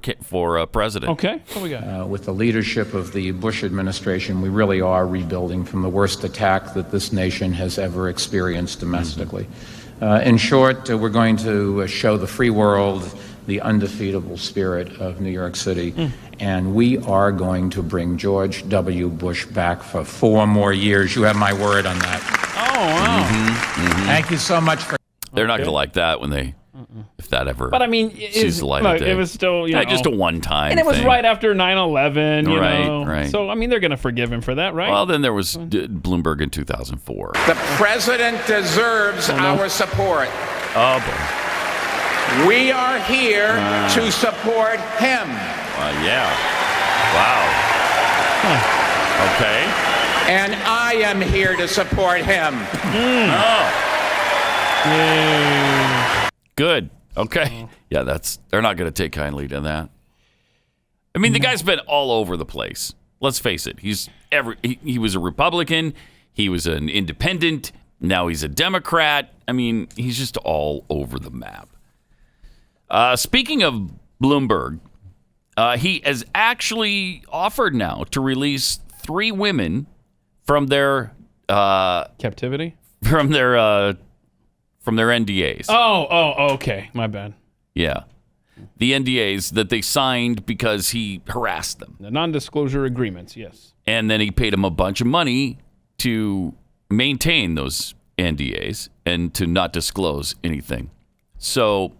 president. Okay, what we got? With the leadership of the Bush administration, we really are rebuilding from the worst attack that this nation has ever experienced domestically. In short, we're going to show the free world the undefeatable spirit of New York City, and we are going to bring George W. Bush back for 4 more years. You have my word on that. Oh, wow. Thank you so much for... They're not going to like that when they, if that ever But I mean, sees the light of day. it was still, you know, just a one-time and it was thing. right after 9/11, you know. Right. So I mean, they're going to forgive him for that, right? Well, then there was Bloomberg in 2004. The president deserves our support. Oh, boy. We are here to support him. Yeah. Wow. Okay. And I am here to support him. Good. Okay. Yeah, they're not going to take kindly to that. I mean, the guy's been all over the place. Let's face it. He was a Republican. He was an independent. Now he's a Democrat. I mean, he's just all over the map. Speaking of Bloomberg, he has actually offered now to release 3 women from their captivity, from their NDAs. Oh, okay, my bad. Yeah, the NDAs that they signed because he harassed them. The non-disclosure agreements, yes. And then he paid them a bunch of money to maintain those NDAs and to not disclose anything. So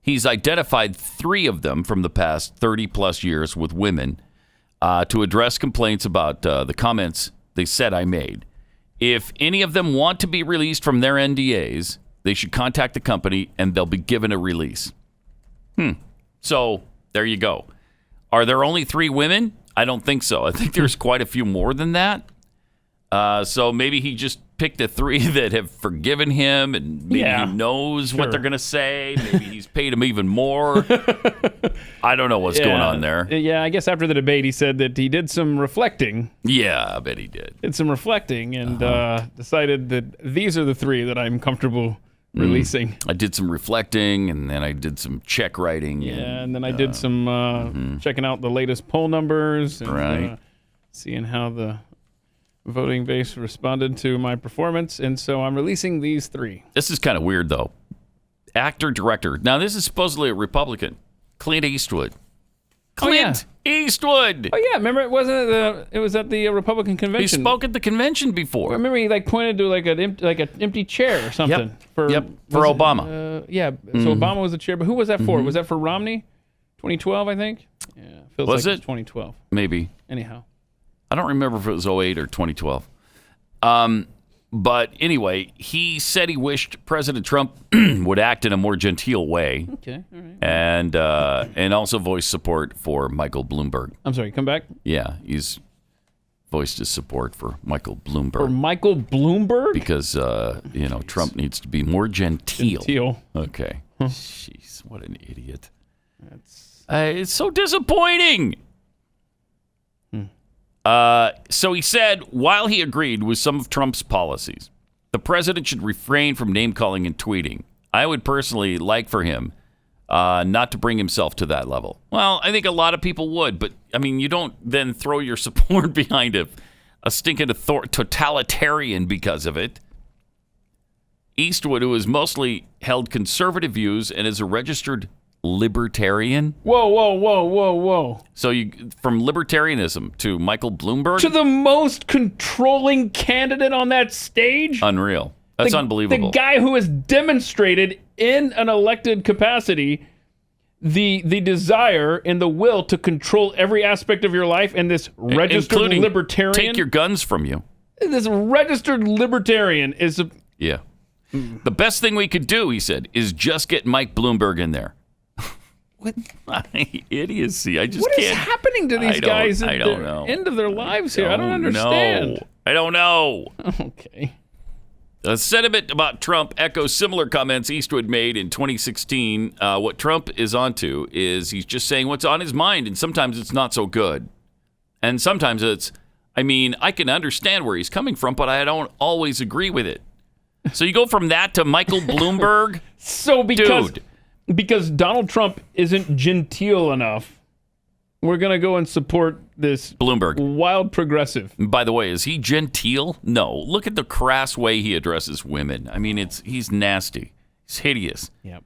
he's identified 3 of them from the past 30 plus years with women to address complaints about the comments they said I made. If any of them want to be released from their NDAs, they should contact the company and they'll be given a release. So there you go. Are there only 3 women? I don't think so. I think there's quite a few more than that. So maybe he just picked the 3 that have forgiven him, and maybe he knows what they're going to say. Maybe he's paid them even more. I don't know what's going on there. Yeah, I guess after the debate, he said that he did some reflecting. Yeah, I bet he did. Did some reflecting and decided that these are the 3 that I'm comfortable releasing. I did some reflecting, and then I did some check writing. Yeah, and then I did some checking out the latest poll numbers and seeing how the voting base responded to my performance, and so I'm releasing these 3. This is kind of weird, though. Actor, director. Now, this is supposedly a Republican. Clint Eastwood. Clint Eastwood. Oh yeah, remember it was at the Republican convention. He spoke at the convention before. I remember he pointed to an empty chair or something for Obama. So Obama was the chair, but who was that for? Was that for Romney? 2012, I think. Yeah, feels was like it 2012? Maybe. Anyhow, I don't remember if it was 2008 or 2012. But anyway, he said he wished President Trump would act in a more genteel way. Okay, all right. And also voiced support for Michael Bloomberg. I'm sorry, come back? Yeah, he's voiced his support for Michael Bloomberg. For Michael Bloomberg? Because, Trump needs to be more genteel. Genteel. Okay. Jeez, what an idiot. It's so disappointing. So he said, while he agreed with some of Trump's policies, the president should refrain from name-calling and tweeting. I would personally like for him not to bring himself to that level. Well, I think a lot of people would, but, I mean, you don't then throw your support behind a stinking totalitarian because of it. Eastwood, who has mostly held conservative views and is a registered libertarian. Whoa. So from libertarianism to Michael Bloomberg? To the most controlling candidate on that stage? Unreal. That's unbelievable. The guy who has demonstrated in an elected capacity the desire and the will to control every aspect of your life, and this registered including libertarian. Take your guns from you. This registered libertarian is Yeah. The best thing we could do, he said, is just get Mike Bloomberg in there. What idiocy! I just What can't. is happening to these guys I at don't the know. end of their lives here? I don't understand. I don't know. Okay. The sentiment about Trump echoes similar comments Eastwood made in 2016. What Trump is onto is he's just saying what's on his mind, and sometimes it's not so good. And sometimes I can understand where he's coming from, but I don't always agree with it. So you go from that to Michael Bloomberg? So because Donald Trump isn't genteel enough, we're going to go and support this Bloomberg, wild progressive. By the way, is he genteel? No. Look at the crass way he addresses women. I mean, he's nasty. He's hideous. Yep.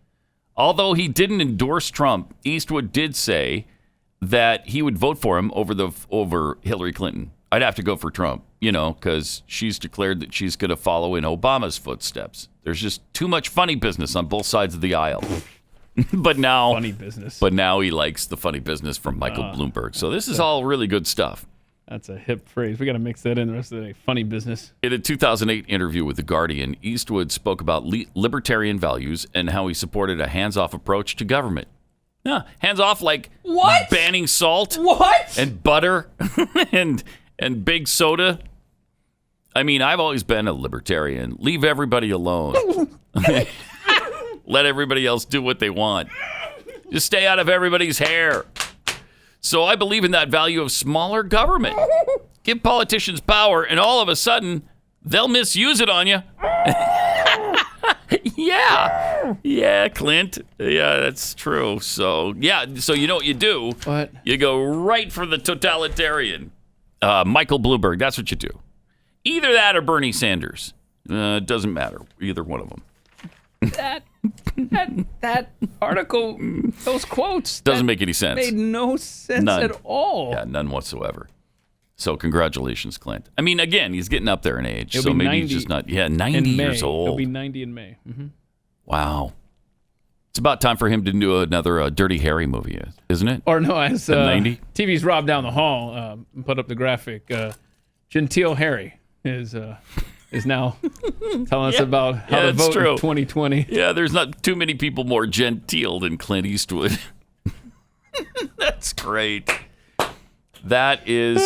Although he didn't endorse Trump, Eastwood did say that he would vote for him over Hillary Clinton. I'd have to go for Trump, because she's declared that she's going to follow in Obama's footsteps. There's just too much funny business on both sides of the aisle. But now he likes the funny business from Michael Bloomberg. So this is all really good stuff. That's a hip phrase. We got to mix that in the rest of the day. Funny business. In a 2008 interview with The Guardian, Eastwood spoke about libertarian values and how he supported a hands-off approach to government. Yeah, hands-off like what? Banning salt. What? And butter and big soda. I mean, I've always been a libertarian. Leave everybody alone. Let everybody else do what they want. Just stay out of everybody's hair. So I believe in that value of smaller government. Give politicians power, and all of a sudden, they'll misuse it on you. Yeah, Clint. Yeah, that's true. So you know what you do? What? You go right for the totalitarian. Michael Bloomberg, that's what you do. Either that or Bernie Sanders. It doesn't matter. Either one of them. That article, those quotes doesn't make any sense. Made no sense at all. Yeah, none whatsoever. So congratulations, Clint. I mean, again, he's getting up there in age, so maybe 90 he's just not. Yeah, 90 years old. He'll be 90 in May. Mm-hmm. Wow. It's about time for him to do another Dirty Harry movie, isn't it? Or no, as 90? TV's Rob down the hall put up the graphic. Genteel Harry is now telling us about how to vote in 2020. Yeah, there's not too many people more genteel than Clint Eastwood. That's great. That is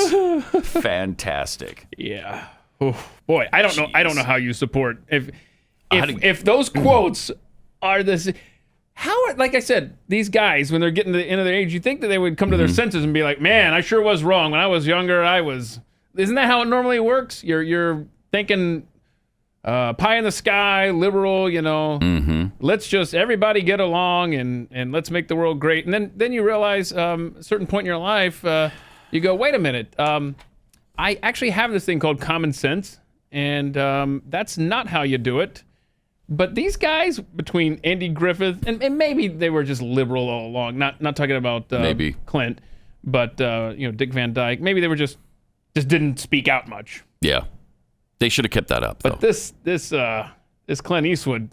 fantastic. Yeah. Oh, boy, I don't know how you support if those quotes are this. How, like I said, these guys, when they're getting to the end of their age, you think that they would come to their senses and be like, man, I sure was wrong. When I was younger, isn't that how it normally works? You're thinking pie in the sky, liberal, let's just everybody get along and let's make the world great. And then you realize a certain point in your life, you go, wait a minute. I actually have this thing called common sense, and that's not how you do it. But these guys, between Andy Griffith, and maybe they were just liberal all along, not talking about maybe Clint, but Dick Van Dyke, maybe they were just didn't speak out much. Yeah. They should have kept that up, But though. this Clint Eastwood,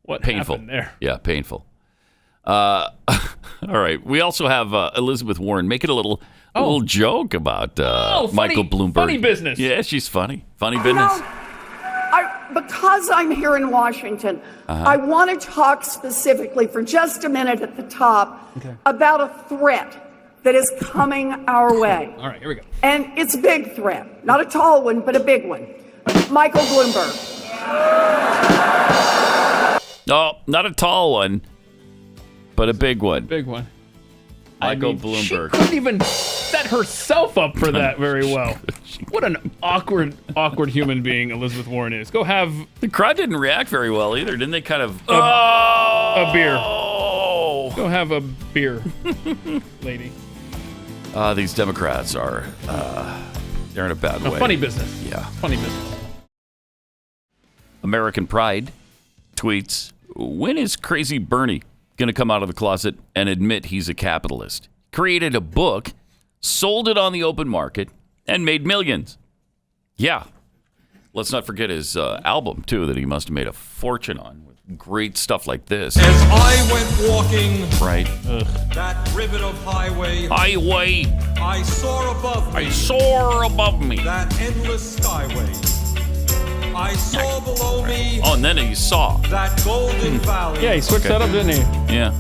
what happened there? Yeah, painful. All right. We also have Elizabeth Warren making a little joke about Michael Bloomberg. Funny business. Yeah, she's funny. Funny business. Because I'm here in Washington, I want to talk specifically for just a minute at the top about a threat that is coming our way. All right, here we go. And it's a big threat. Not a tall one, but a big one. Michael Bloomberg. No, not a tall one, but a big one. Big one. Michael Bloomberg. She couldn't even set herself up for that very well. What an awkward human being Elizabeth Warren is. Go have... The crowd didn't react very well either, didn't they? Kind of... A beer. Go have a beer, lady. These Democrats are... they're in a bad way. Funny business. Yeah. Funny business. American Pride tweets, when is Crazy Bernie going to come out of the closet and admit he's a capitalist? Created a book, sold it on the open market, and made millions. Yeah. Let's not forget his album, too, that he must have made a fortune on with great stuff like this. As I went walking that ribbon of highway, I saw above me that endless skyway. I saw below me. Oh, and then he saw that golden valley. Yeah, he switched that up, didn't he? Yeah.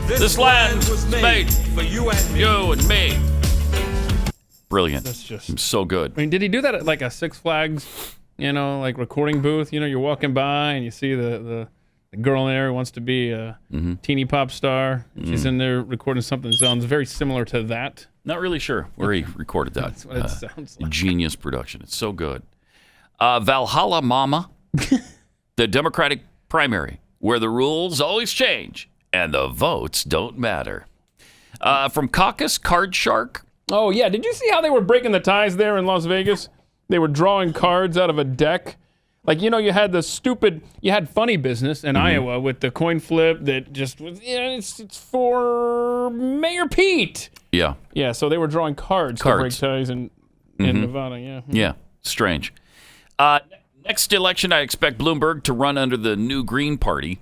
This land was made for you and me. Brilliant. That's just so good. I mean, did he do that at like a Six Flags, like recording booth? You're walking by and you see the girl in there who wants to be a teeny pop star. She's in there recording something that sounds very similar to that. Not really sure where he recorded that. That's what it sounds like. Genius production. It's so good. Valhalla Mama the Democratic primary, where the rules always change and the votes don't matter. From Caucus, Card Shark. Oh, yeah. Did you see how they were breaking the ties there in Las Vegas? They were drawing cards out of a deck. Like, you had you had funny business in Iowa with the coin flip that just was, it's for Mayor Pete. Yeah. Yeah, so they were drawing cards. To break ties in Nevada, yeah. Yeah, strange. Next election, I expect Bloomberg to run under the New Green Party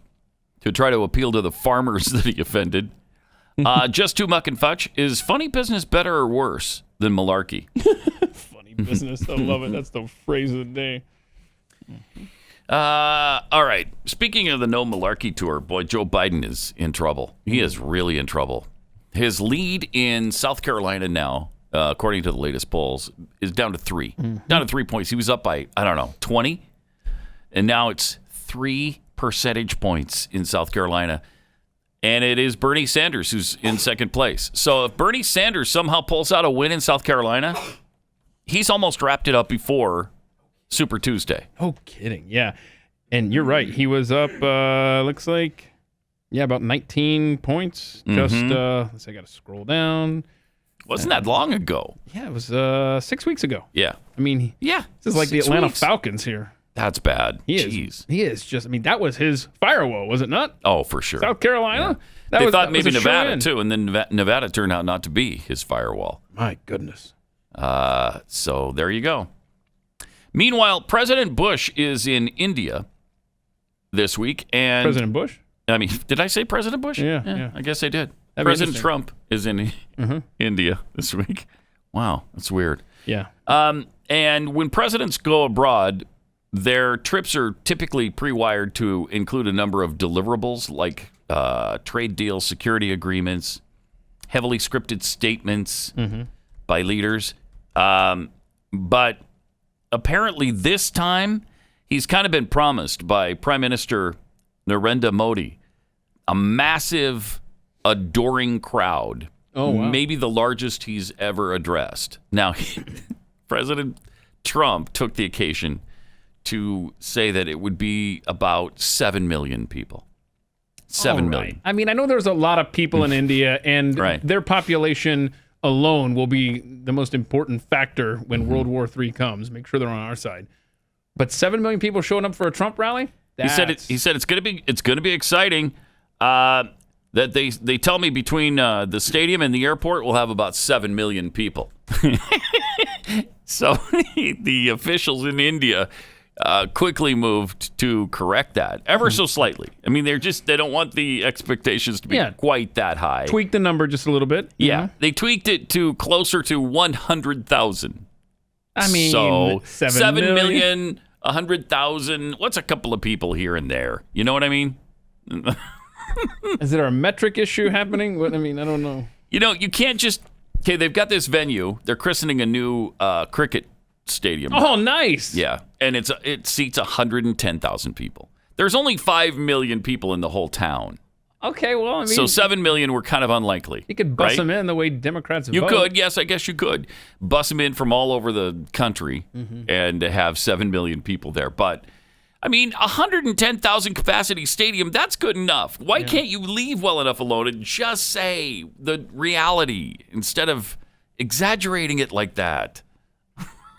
to try to appeal to the farmers that he offended. Just too muck and fudge. Is funny business better or worse than malarkey? Funny business. I love it. That's the phrase of the day. All right. Speaking of the No Malarkey Tour, boy, Joe Biden is in trouble. He is really in trouble. His lead in South Carolina now, according to the latest polls, is down to 3. Down to 3 points. He was up by, 20. And now it's 3 percentage points in South Carolina. And it is Bernie Sanders who's in second place. So if Bernie Sanders somehow pulls out a win in South Carolina, he's almost wrapped it up before Super Tuesday. Oh, kidding. Yeah. And you're right. He was up, looks like, about 19 points. Just, I got to scroll down. Wasn't that long ago? Yeah, it was 6 weeks ago. Yeah. I mean, this is like the Atlanta Falcons here. That's bad. He is just, that was his firewall, was it not? Oh, for sure. South Carolina? Yeah. They thought maybe Nevada, too, and then Nevada turned out not to be his firewall. My goodness. So there you go. Meanwhile, President Bush is in India this week. And President Bush? Did I say President Bush? Yeah. I guess I did. President Trump is in India this week. Wow, that's weird. Yeah. And when presidents go abroad, their trips are typically pre-wired to include a number of deliverables like trade deals, security agreements, heavily scripted statements by leaders. But apparently this time, he's kind of been promised by Prime Minister Narendra Modi a massive, adoring crowd. Oh, wow. Maybe the largest he's ever addressed. Now, President Trump took the occasion to say that it would be about 7 million people. 7 million. I know there's a lot of people in India, and their population alone will be the most important factor when World War III comes. Make sure they're on our side. But 7 million people showing up for a Trump rally? He said it's going to be exciting. That they tell me between the stadium and the airport we'll have about 7 million people. So the officials in India quickly moved to correct that ever so slightly. They don't want the expectations to be quite that high. Tweak the number just a little bit. Yeah, they tweaked it to closer to 100,000. So 7 million, 100,000. What's a couple of people here and there? You know what I mean? Is there a metric issue happening? I don't know. You can't just... Okay, they've got this venue. They're christening a new cricket stadium. Oh, nice. Yeah, and it seats 110,000 people. There's only 5 million people in the whole town. Okay, well, so 7 million were kind of unlikely. You could bus them in the way Democrats vote. You could, yes, I guess you could. Bus them in from all over the country and have 7 million people there. But, 110,000 capacity stadium, that's good enough. Why can't you leave well enough alone and just say the reality instead of exaggerating it like that?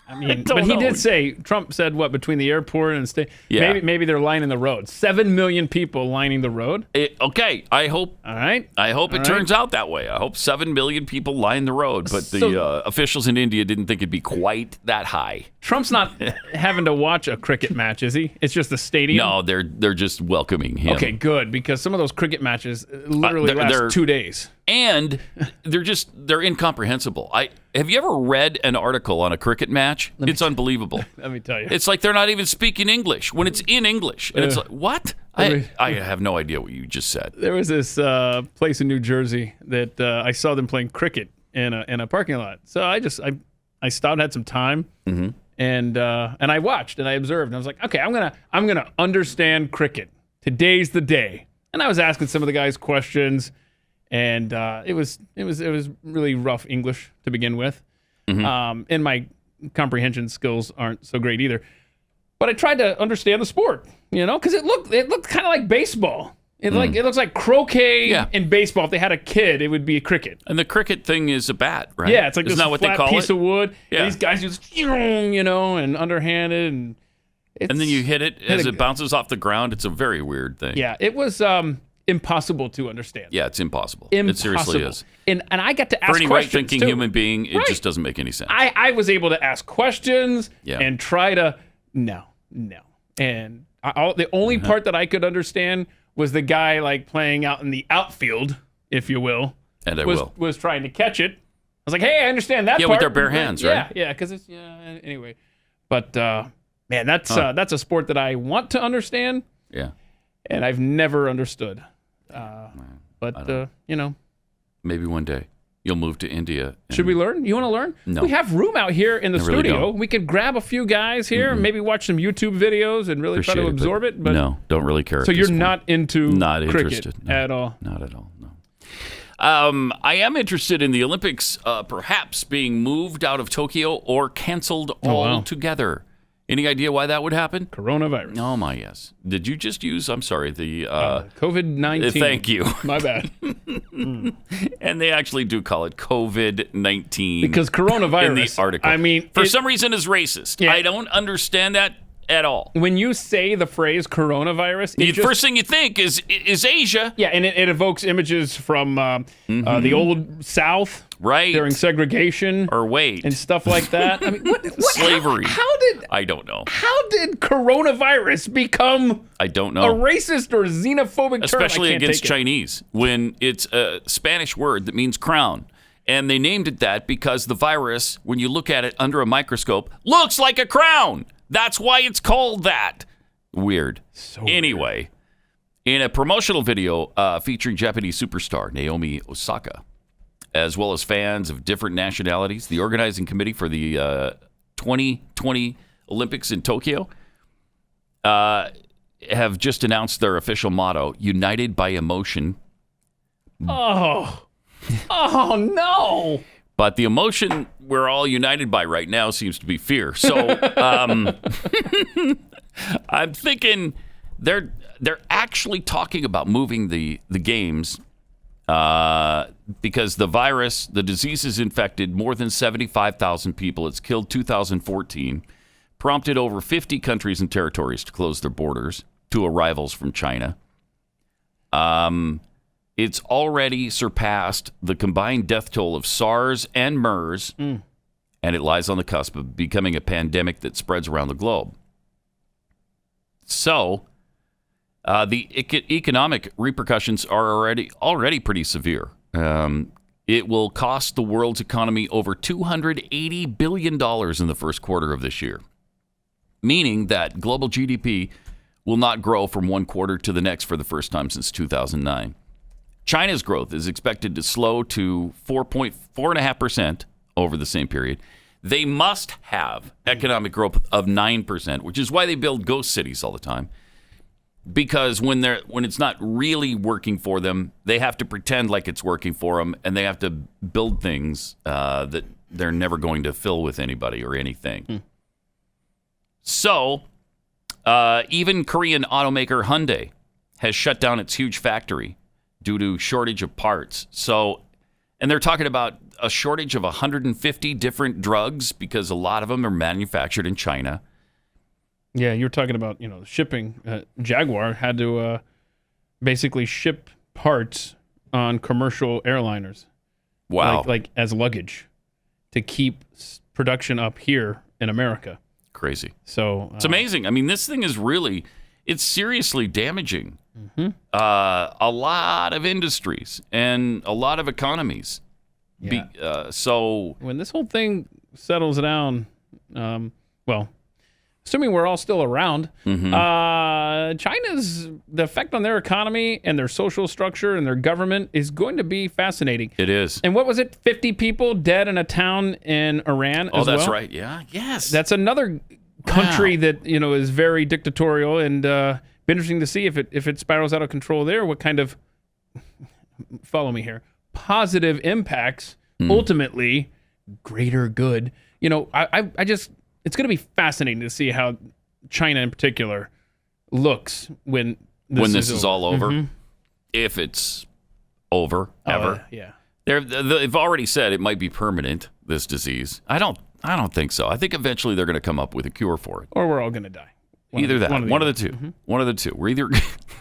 But he did say, Trump said, between the airport and state? Yeah. Maybe they're lining the road. 7 million people lining the road? Okay, I hope. All right. I hope it turns out that way. I hope 7 million people line the road. But the officials in India didn't think it'd be quite that high. Trump's not having to watch a cricket match, is he? It's just a stadium? No, they're just welcoming him. Okay, good, because some of those cricket matches literally last 2 days. And they're incomprehensible. Have you ever read an article on a cricket match? It's unbelievable. Let me tell you. It's like they're not even speaking English when it's in English. And it's like, what? I have no idea what you just said. There was this place in New Jersey that I saw them playing cricket in a parking lot. So I stopped, had some time, and I watched and I observed. And I was like, okay, I'm gonna understand cricket. Today's the day. And I was asking some of the guys questions. And it was really rough English to begin with, and my comprehension skills aren't so great either. But I tried to understand the sport, because it looked kind of like baseball. It looks like croquet and baseball. If they had a kid, it would be a cricket. And the cricket thing is a bat, right? Yeah, it's like Isn't this that what flat they call piece it? of wood. Yeah. And these guys just, and underhanded, and then you hit it as it bounces off the ground. It's a very weird thing. Yeah, it was impossible to understand. Yeah, it's impossible. It seriously is. And I got to ask For any questions right-thinking too. human being, it just doesn't make any sense. I was able to ask questions Yeah. and try to no. And the only part that I could understand was the guy like playing out in the outfield, if you will. And was trying to catch it. I was like, hey, I understand that part. Yeah, with their bare hands, right? Yeah, because it's anyway. But man, that's a sport that I want to understand. Yeah. And I've never understood. But maybe one day you'll move to India. Should we learn? You want to learn? No. We have room out here in the I really studio. don't. We could grab a few guys here, maybe watch some YouTube videos and really try to absorb it. But no, don't really care. So at you're this point. not into Not cricket interested at all? Not at all. No. I am interested in the Olympics perhaps being moved out of Tokyo or canceled altogether. Any idea why that would happen? Coronavirus. Oh, my, yes. Did you just use, I'm sorry, the... COVID-19. Thank you. My bad. And they actually do call it COVID-19. Because coronavirus. In the article. I mean... For some reason, is racist. Yeah. I don't understand that at all. When you say the phrase coronavirus... The first thing you think is Asia. Yeah, and it evokes images from the old South. Right. During segregation. Or wait. And stuff like that. I mean, what slavery. How did... I don't know. How did coronavirus become... I don't know. A racist or xenophobic term? Especially against Chinese, when it's a Spanish word that means crown. And they named it that because the virus, when you look at it under a microscope, looks like a crown. That's why it's called that. Weird. Anyway, in a promotional video featuring Japanese superstar Naomi Osaka, as well as fans of different nationalities, the organizing committee for the 2020 Olympics in Tokyo have just announced their official motto, United by Emotion. Oh no. But the emotion we're all united by right now seems to be fear. So I'm thinking they're actually talking about moving the games because the virus, the disease has infected more than 75,000 people. It's killed 2,014, prompted over 50 countries and territories to close their borders to arrivals from China. It's already surpassed the combined death toll of SARS and MERS, and it lies on the cusp of becoming a pandemic that spreads around the globe. So, the economic repercussions are already pretty severe. It will cost the world's economy over $280 billion in the first quarter of this year, meaning that global GDP will not grow from one quarter to the next for the first time since 2009. China's growth is expected to slow to 4.5% over the same period. They must have economic growth of 9%, which is why they build ghost cities all the time. Because when it's not really working for them, they have to pretend like it's working for them, and they have to build things that they're never going to fill with anybody or anything. So, even Korean automaker Hyundai has shut down its huge factory due to shortage of parts. So, and they're talking about a shortage of 150 different drugs because a lot of them are manufactured in China. Yeah, you're talking about, shipping. Jaguar had to basically ship parts on commercial airliners. Wow. Like as luggage to keep production up here in America. Crazy. So it's amazing. I mean, this thing is it's seriously damaging a lot of industries and a lot of economies. Yeah. So when this whole thing settles down, assuming we're all still around, China's the effect on their economy and their social structure and their government is going to be fascinating. It is. And what was it? 50 people dead in a town in Iran as well? Oh, that's right. Yeah. Yes. That's another country that, is very dictatorial, and be interesting to see if it spirals out of control there, what kind of, follow me here, positive impacts, ultimately greater good. I just, it's going to be fascinating to see how China in particular looks when this is all over. Mhm. If it's over, ever. Yeah. They've already said it might be permanent, this disease. I don't think so. I think eventually they're going to come up with a cure for it. Or we're all going to die. Either that. One of the two. Mhm. One of the two. We're either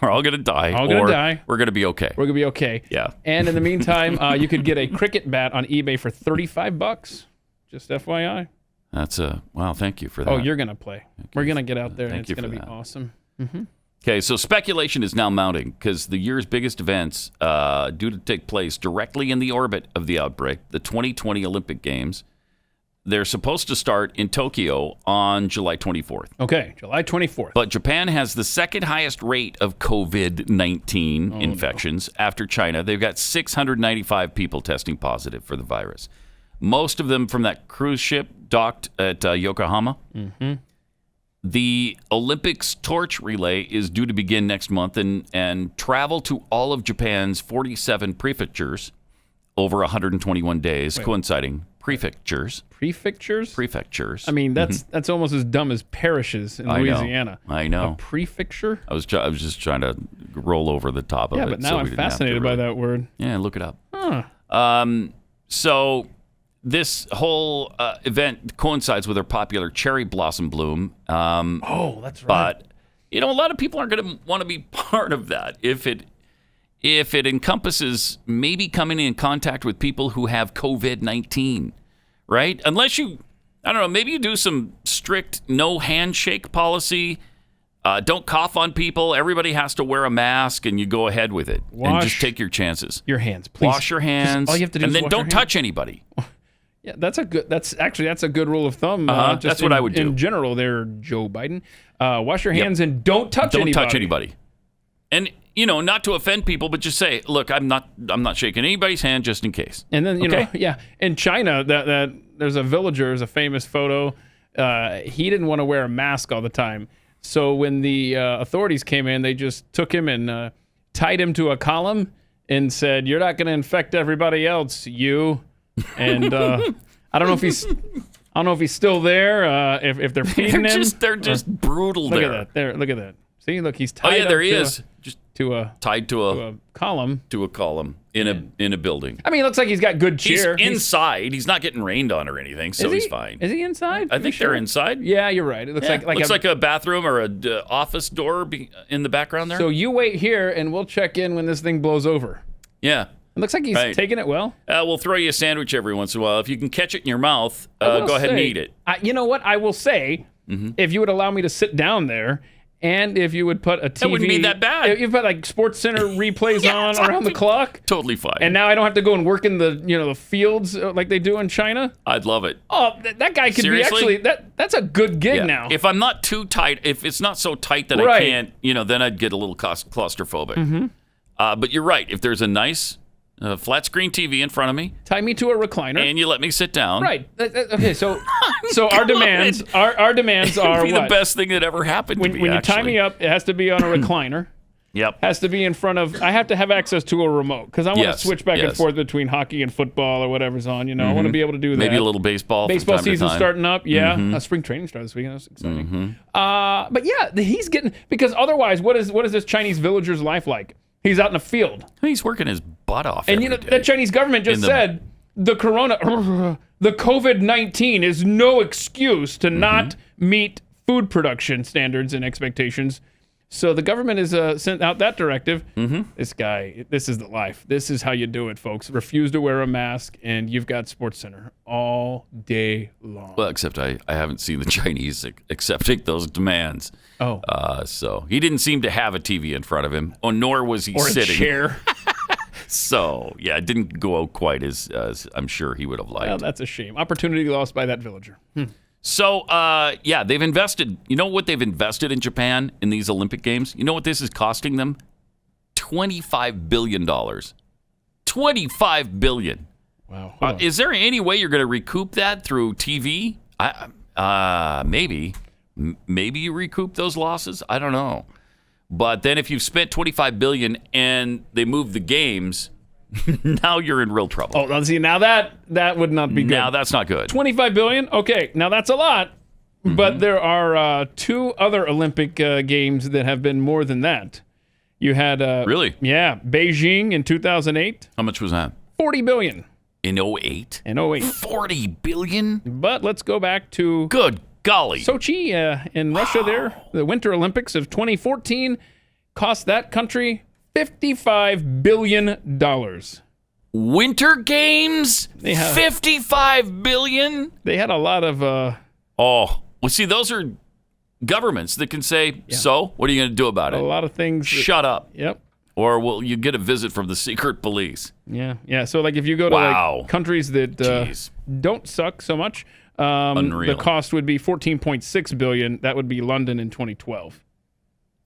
we're all going to die All gonna or die. we're going to be okay. We're going to be okay. Yeah. And in the meantime, you could get a cricket bat on eBay for $35. Just FYI. That's wow, thank you for that. Oh, you're going to play. We're going to get out there and Thank it's you going to for be that. awesome. Mm-hmm. Okay, so speculation is now mounting because the year's biggest events due to take place directly in the orbit of the outbreak, the 2020 Olympic Games. They're supposed to start in Tokyo on July 24th. Okay, July 24th. But Japan has the second highest rate of COVID-19 infections after China. They've got 695 people testing positive for the virus. Most of them from that cruise ship docked at Yokohama. Mm-hmm. The Olympics torch relay is due to begin next month and travel to all of Japan's 47 prefectures over 121 days, coinciding prefectures. Prefectures. I mean, that's almost as dumb as parishes in Louisiana. I know. A prefecture? I was just trying to roll over the top of it. Yeah, but now so we I'm didn't have to fascinated by really- that word. Yeah, look it up. Huh. So this whole event coincides with our popular cherry blossom bloom. Oh, that's right. But a lot of people aren't going to want to be part of that if it encompasses maybe coming in contact with people who have COVID-19, right? Unless you, I don't know, maybe you do some strict no handshake policy. Don't cough on people. Everybody has to wear a mask, and you go ahead with it and just take your chances. Your hands, please. Wash your hands. All you have to do and is then wash don't your touch anybody. Yeah, that's a good rule of thumb. That's just what I would do. In general, there, Joe Biden. Wash your hands and don't touch anybody. Don't touch anybody. And not to offend people, but just say, look, I'm not shaking anybody's hand just in case. And then in China, that there's a villager, there's a famous photo. He didn't want to wear a mask all the time, so when the authorities came in, they just took him and tied him to a column and said, "You're not going to infect everybody else, you." And I don't know if he's still there. If they're feeding him, they're just brutal. Look at that. Look at that. See, look, he's tied. Oh yeah, up there he is. Just tied to a column. To a column in a building. I mean, it looks like he's got good cheer. He's inside. He's not getting rained on or anything, so he's fine. Is he inside? I think they're inside. Yeah, you're right. It looks like a bathroom or a office door in the background there. So you wait here, and we'll check in when this thing blows over. Yeah. It looks like he's taking it well. We'll throw you a sandwich every once in a while. If you can catch it in your mouth, go ahead and eat it. You know what? I will say, if you would allow me to sit down there, and if you would put a TV... That wouldn't be that bad. If you put like Sports Center replays on around the clock. Totally fine. And now I don't have to go and work in the fields like they do in China. I'd love it. Oh, that guy could Seriously? be actually... That's a good gig now. If I'm not too tight, if it's not so tight that I can't, then I'd get a little claustrophobic. But you're right. If there's a nice... flat screen TV in front of me. Tie me to a recliner. And you let me sit down. Right. Okay, so our demands are It'd be what? the best thing that ever happened to me, When you tie me up, it has to be on a recliner. Yep. Has to be in front of... I have to have access to a remote because I want to switch back and forth between hockey and football or whatever's on. I want to be able to do that. Maybe a little baseball. Baseball from time season to time. starting up. Yeah. Spring training started this weekend. That's exciting. Mm-hmm. But yeah, he's getting... Because otherwise, what is this Chinese villager's life like? He's out in the field. He's working his butt off. And the Chinese government just said the COVID-19 is no excuse to not meet food production standards and expectations. So the government has sent out that directive. This guy, this is the life. This is how you do it, folks. Refuse to wear a mask, and you've got Sports Center all day long. Well, except I haven't seen the Chinese accepting those demands. Oh. So he didn't seem to have a TV in front of him, nor was he or sitting. A chair. So, yeah, it didn't go out quite as I'm sure he would have liked. Well, that's a shame. Opportunity lost by that villager. So, they've invested. You know what they've invested in Japan in these Olympic Games? You know what this is costing them? $25 billion. $25 billion. Wow. Is there any way you're going to recoup that through TV? Maybe. Maybe you recoup those losses. I don't know. But then if you've spent $25 billion and they move the games, now you're in real trouble. Oh, see, now that would not be good. Now that's not good. $25 billion? Okay, now that's a lot. But there are 2 other Olympic games that have been more than that. You had really? Yeah, Beijing in 2008. How much was that? $40 billion. In 08? In 08. $40 billion? But let's go back to good golly. Sochi in Russia there. The Winter Olympics of 2014 cost that country $55 billion. Winter Games? $55 billion? They had a lot of... well, see, those are governments that can say, so, what are you going to do about it? A lot of things. Shut up. Yep. Or will you get a visit from the secret police? Yeah. So, like, if you go to like, countries that don't suck so much, Unreal. the cost would be $14.6 billion. That would be London in 2012.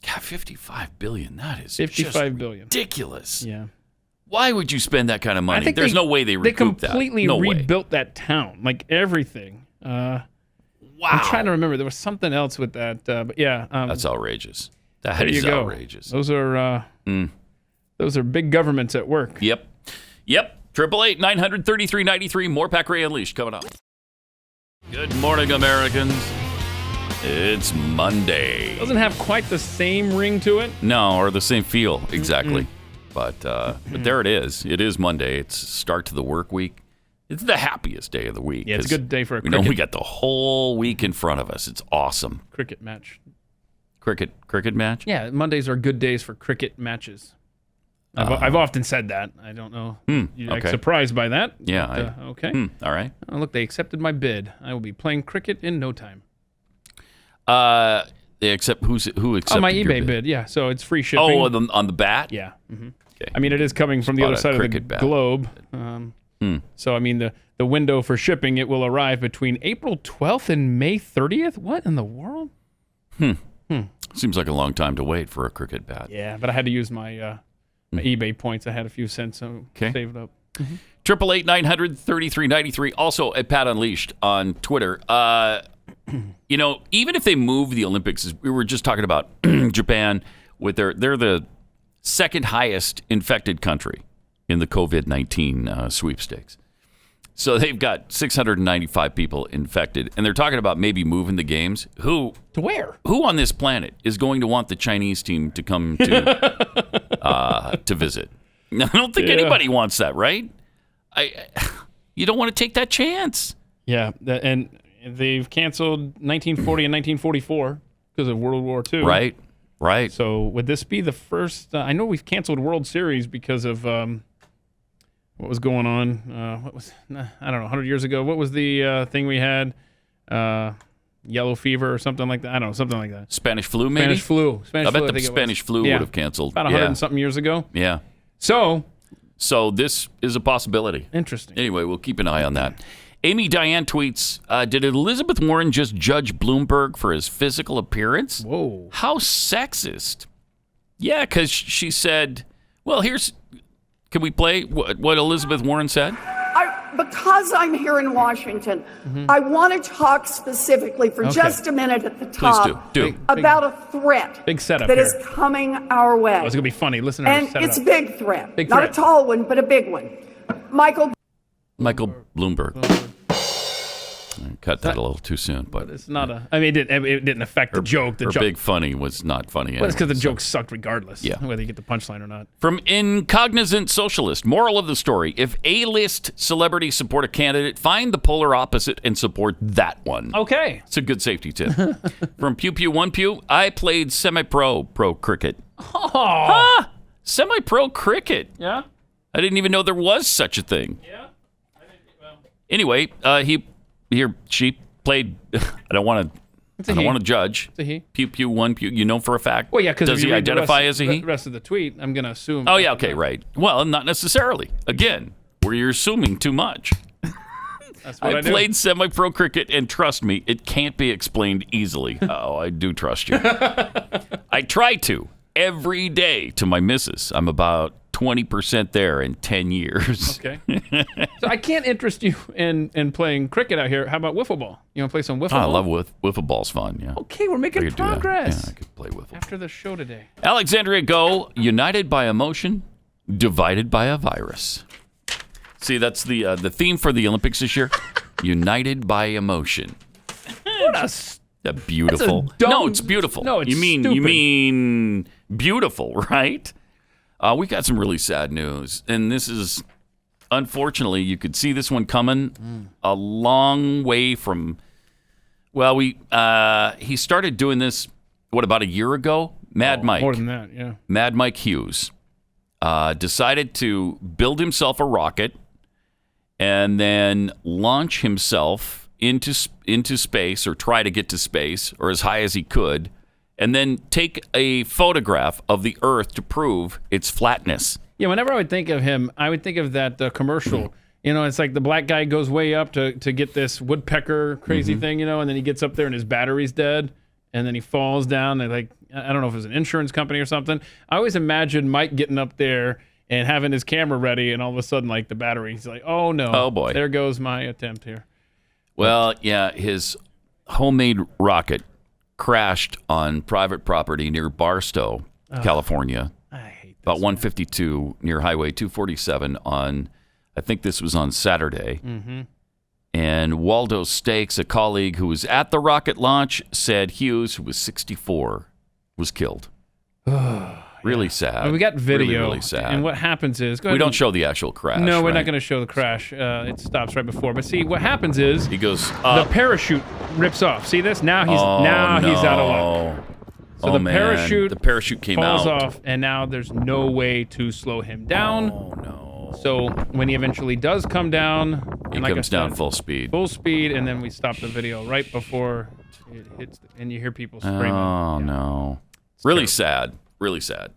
God, $55 billion. That is $55 billion. Ridiculous. Yeah. Why would you spend that kind of money? I think There's no way they recoup that. They completely No way. rebuilt that town, like everything. Wow. I'm trying to remember. There was something else with that, but yeah. That's outrageous. That there is you go. outrageous. Those are big governments at work. Yep. 888-900-3393. More Pack Ray Unleashed coming up. Good morning, Americans. It's Monday. Doesn't have quite the same ring to it. No, or the same feel exactly. But there it is. It is Monday. It's start to the work week. It's the happiest day of the week. Yeah, it's a good day for a cricket. cricket. We got the whole week in front of us. It's awesome. Cricket match. Cricket match? Yeah, Mondays are good days for cricket matches. I've often said that. I don't know. You're like, surprised by that. Yeah. But, okay. All right. Oh, look, they accepted my bid. I will be playing cricket in no time. They accept who accepted my your eBay bid? Yeah. So it's free shipping. Oh, on the bat? Yeah. Okay. I mean, it is coming from the other side of the globe. So, I mean, the window for shipping, it will arrive between April 12th and May 30th. What in the world? Seems like a long time to wait for a cricket bat. Yeah, but I had to use my eBay points. I had a few cents saved up. 888-900-3393. Also at Pat Unleashed on Twitter. Even if they move the Olympics, we were just talking about Japan with they're the second highest infected country in the COVID-19 sweepstakes. So they've got 695 people infected, and they're talking about maybe moving the games. Who to where? Who on this planet is going to want the Chinese team to come to visit? I don't think anybody wants that, right? You don't want to take that chance. Yeah, and they've canceled 1940 and 1944 because of World War II. Right. So would this be the first? I know we've canceled World Series because of what was going on. What was I don't know 100 years ago? What was the thing we had? Yellow fever or something like that. I don't know, something like that. Spanish flu, maybe. Spanish flu. I bet the Spanish flu would have canceled about 100 and something years ago. Yeah. So this is a possibility. Interesting. Anyway, we'll keep an eye on that. Amy Diane tweets, did Elizabeth Warren just judge Bloomberg for his physical appearance? Whoa. How sexist. Yeah, because she said, well, can we play what Elizabeth Warren said? Because I'm here in Washington, I want to talk specifically for just a minute at the top about a threat big setup that here. is coming our way. Oh, it's going to be funny. Listen to her And set it it's up. a big threat. Big Not threat. a tall one, but a big one. Michael Bloomberg. I cut that a little too soon, but it's not a. I mean, it didn't affect the joke. The her joke. big funny was not funny. Well, it's because the anyway, joke sucked regardless. Yeah. Whether you get the punchline or not. From Incognizant Socialist, moral of the story: if A-list celebrities support a candidate, find the polar opposite and support that one. Okay, it's a good safety tip. From Pew Pew One Pew, I played semi-pro cricket. Oh, semi-pro cricket. Yeah, I didn't even know there was such a thing. Yeah. Anyway, she played. I don't want to judge. It's a he. Pew Pew One Pew. You know for a fact. Well, yeah, because does he identify as a he? The rest of the tweet, I'm going to assume. Oh yeah, okay, right. Well, not necessarily. Again, where you're assuming too much. That's what I do. Played semi-pro cricket, and trust me, it can't be explained easily. Oh, I do trust you. I try to every day to my missus. I'm about 20% there in 10 years. Okay. So I can't interest you in playing cricket out here. How about wiffle ball? You want to play some wiffle ball? I love wiffle ball's fun, yeah. Okay, we're making progress. Yeah, I could play wiffle. After the show today. Alexandria Go, united by emotion, divided by a virus. See, that's the theme for the Olympics this year. United by emotion. What a That beautiful. No, it's beautiful. No, it's you stupid. mean beautiful, right? We got some really sad news, and this is unfortunately you could see this one coming a long way from. Well, he started doing this about a year ago. Mad Mike, more than that, yeah. Mad Mike Hughes decided to build himself a rocket and then launch himself into space, or try to get to space, or as high as he could, and then take a photograph of the Earth to prove its flatness. Yeah, whenever I would think of him, I would think of that commercial. You know, it's like the black guy goes way up to get this woodpecker crazy thing, and then he gets up there and his battery's dead, and then he falls down. And like, I don't know if it was an insurance company or something. I always imagined Mike getting up there and having his camera ready, and all of a sudden, like, the battery's like, oh no, oh boy, there goes my attempt here. Well, yeah, his homemade rocket crashed on private property near Barstow, California. I hate this. About 152 near Highway 247 on, I think this was on Saturday. Mm-hmm. And Waldo Stakes, a colleague who was at the rocket launch, said Hughes, who was 64, was killed. Really sad. Well, we got video. Really sad. And what happens is... We don't show the actual crash. No, we're right? not going to show the crash. It stops right before. But see, what happens is... He goes up. The parachute rips off. See this? Now he's out of luck. So the parachute came falls out. off, and now there's no way to slow him down. Oh, no. So when he eventually does come down... He comes down full speed. Full speed, and then we stop the video right before it hits, and you hear people screaming. Oh, no. Really sad. Really sad.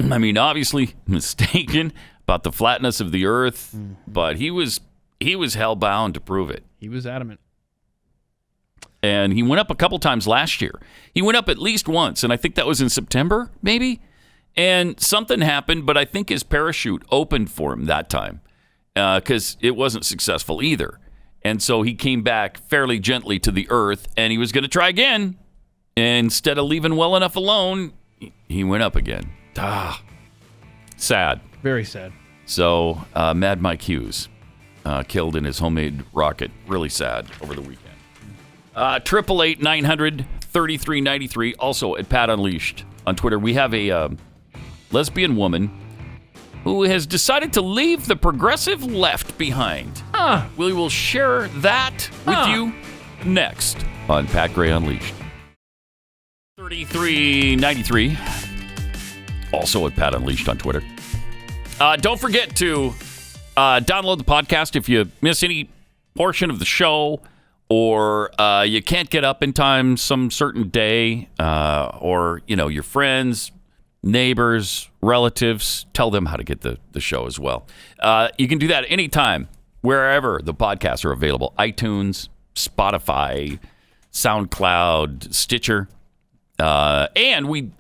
I mean, obviously mistaken about the flatness of the Earth, but he was hell-bound to prove it. He was adamant. And he went up a couple times last year. He went up at least once, and I think that was in September, maybe? And something happened, but I think his parachute opened for him that time because it wasn't successful either. And so he came back fairly gently to the Earth, and he was going to try again. And instead of leaving well enough alone, he went up again. Sad. Very sad. So, Mad Mike Hughes killed in his homemade rocket. Really sad over the weekend. 888-900-3393. Also at Pat Unleashed on Twitter. We have a lesbian woman who has decided to leave the progressive left behind. We will share that with you next on Pat Gray Unleashed. 3393. Also at Pat Unleashed on Twitter. Don't forget to download the podcast if you miss any portion of the show, or you can't get up in time some certain day, or your friends, neighbors, relatives, tell them how to get the show as well. You can do that anytime, wherever the podcasts are available. iTunes, Spotify, SoundCloud, Stitcher, and we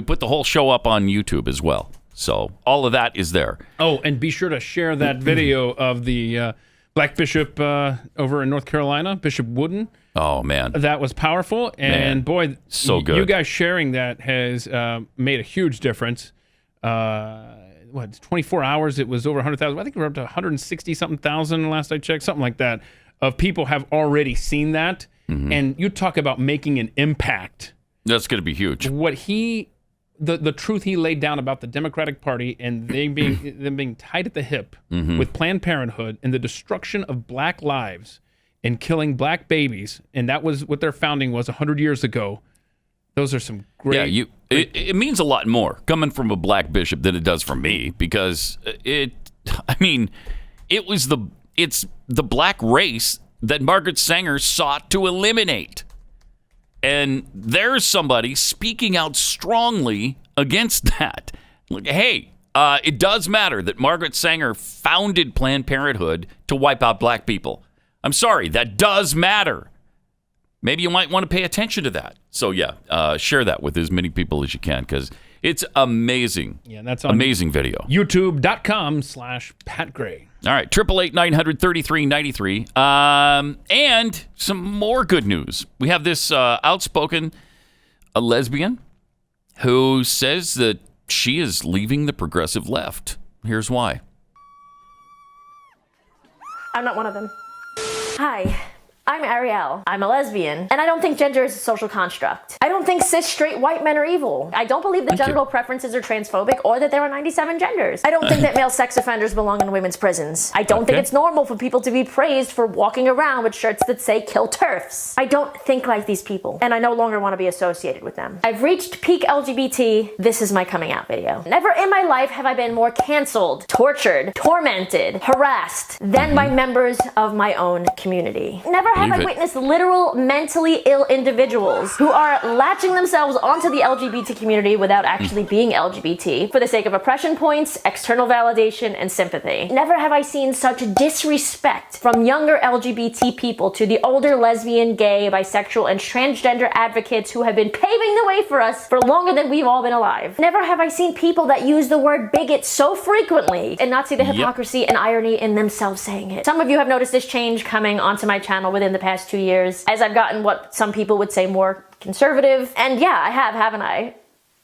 put the whole show up on YouTube as well. So all of that is there. Oh, and be sure to share that video of the Black Bishop over in North Carolina, Bishop Wooden. Oh, man. That was powerful. And boy, so good. You guys sharing that has made a huge difference. 24 hours, it was over 100,000. I think we're up to 160-something thousand last I checked, something like that, of people have already seen that. Mm-hmm. And you talk about making an impact. That's going to be huge. The truth he laid down about the Democratic Party and them being tied at the hip with Planned Parenthood and the destruction of black lives and killing black babies, and that was what their founding was 100 years ago. Those are some great... Yeah, it means a lot more coming from a black bishop than it does from me, because it's the black race that Margaret Sanger sought to eliminate. And there's somebody speaking out strongly against that. Like, hey, it does matter that Margaret Sanger founded Planned Parenthood to wipe out black people. I'm sorry, that does matter. Maybe you might want to pay attention to that. So, share that with as many people as you can, because it's amazing. Yeah, that's on amazing video. YouTube.com/Pat Gray. All right, 888-900-3393. And some more good news. We have this outspoken lesbian who says that she is leaving the progressive left. Here's why. I'm not one of them. Hi, I'm Ariel. I'm a lesbian. And I don't think gender is a social construct. I don't think cis straight white men are evil. I don't believe that genital preferences are transphobic or that there are 97 genders. I don't think that male sex offenders belong in women's prisons. I don't think it's normal for people to be praised for walking around with shirts that say kill TERFs. I don't think like these people, and I no longer want to be associated with them. I've reached peak LGBT. This is my coming out video. Never in my life have I been more canceled, tortured, tormented, harassed than by members of my own community. Never have I witnessed literal mentally ill individuals who are latching themselves onto the LGBT community without actually being LGBT for the sake of oppression points, external validation, and sympathy. Never have I seen such disrespect from younger LGBT people to the older lesbian, gay, bisexual, and transgender advocates who have been paving the way for us for longer than we've all been alive. Never have I seen people that use the word bigot so frequently and not see the hypocrisy and irony in themselves saying it. Some of you have noticed this change coming onto my channel within the past 2 years, as I've gotten what some people would say more conservative. And yeah, I have, haven't I?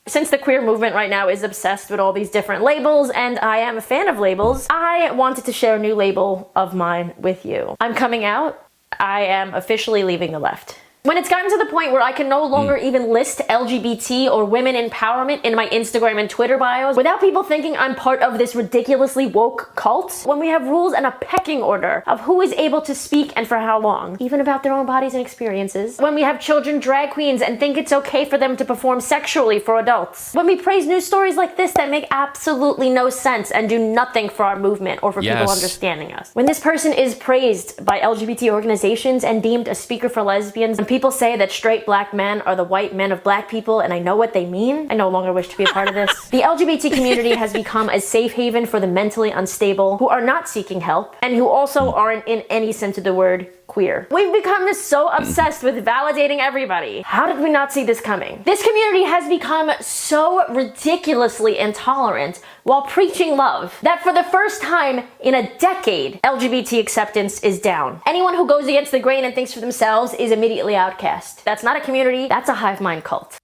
Since the queer movement right now is obsessed with all these different labels, and I am a fan of labels, I wanted to share a new label of mine with you. I'm coming out. I am officially leaving the left. When it's gotten to the point where I can no longer even list LGBT or women empowerment in my Instagram and Twitter bios without people thinking I'm part of this ridiculously woke cult, when we have rules and a pecking order of who is able to speak and for how long, even about their own bodies and experiences, when we have children drag queens and think it's okay for them to perform sexually for adults, when we praise news stories like this that make absolutely no sense and do nothing for our movement or for people understanding us, when this person is praised by LGBT organizations and deemed a speaker for lesbians, and people say that straight black men are the white men of black people, and I know what they mean. I no longer wish to be a part of this. The LGBT community has become a safe haven for the mentally unstable who are not seeking help and who also aren't, in any sense of the word, queer. We've become so obsessed with validating everybody. How did we not see this coming? This community has become so ridiculously intolerant while preaching love that for the first time in a decade, LGBT acceptance is down. Anyone who goes against the grain and thinks for themselves is immediately outcast. That's not a community, that's a hive mind cult.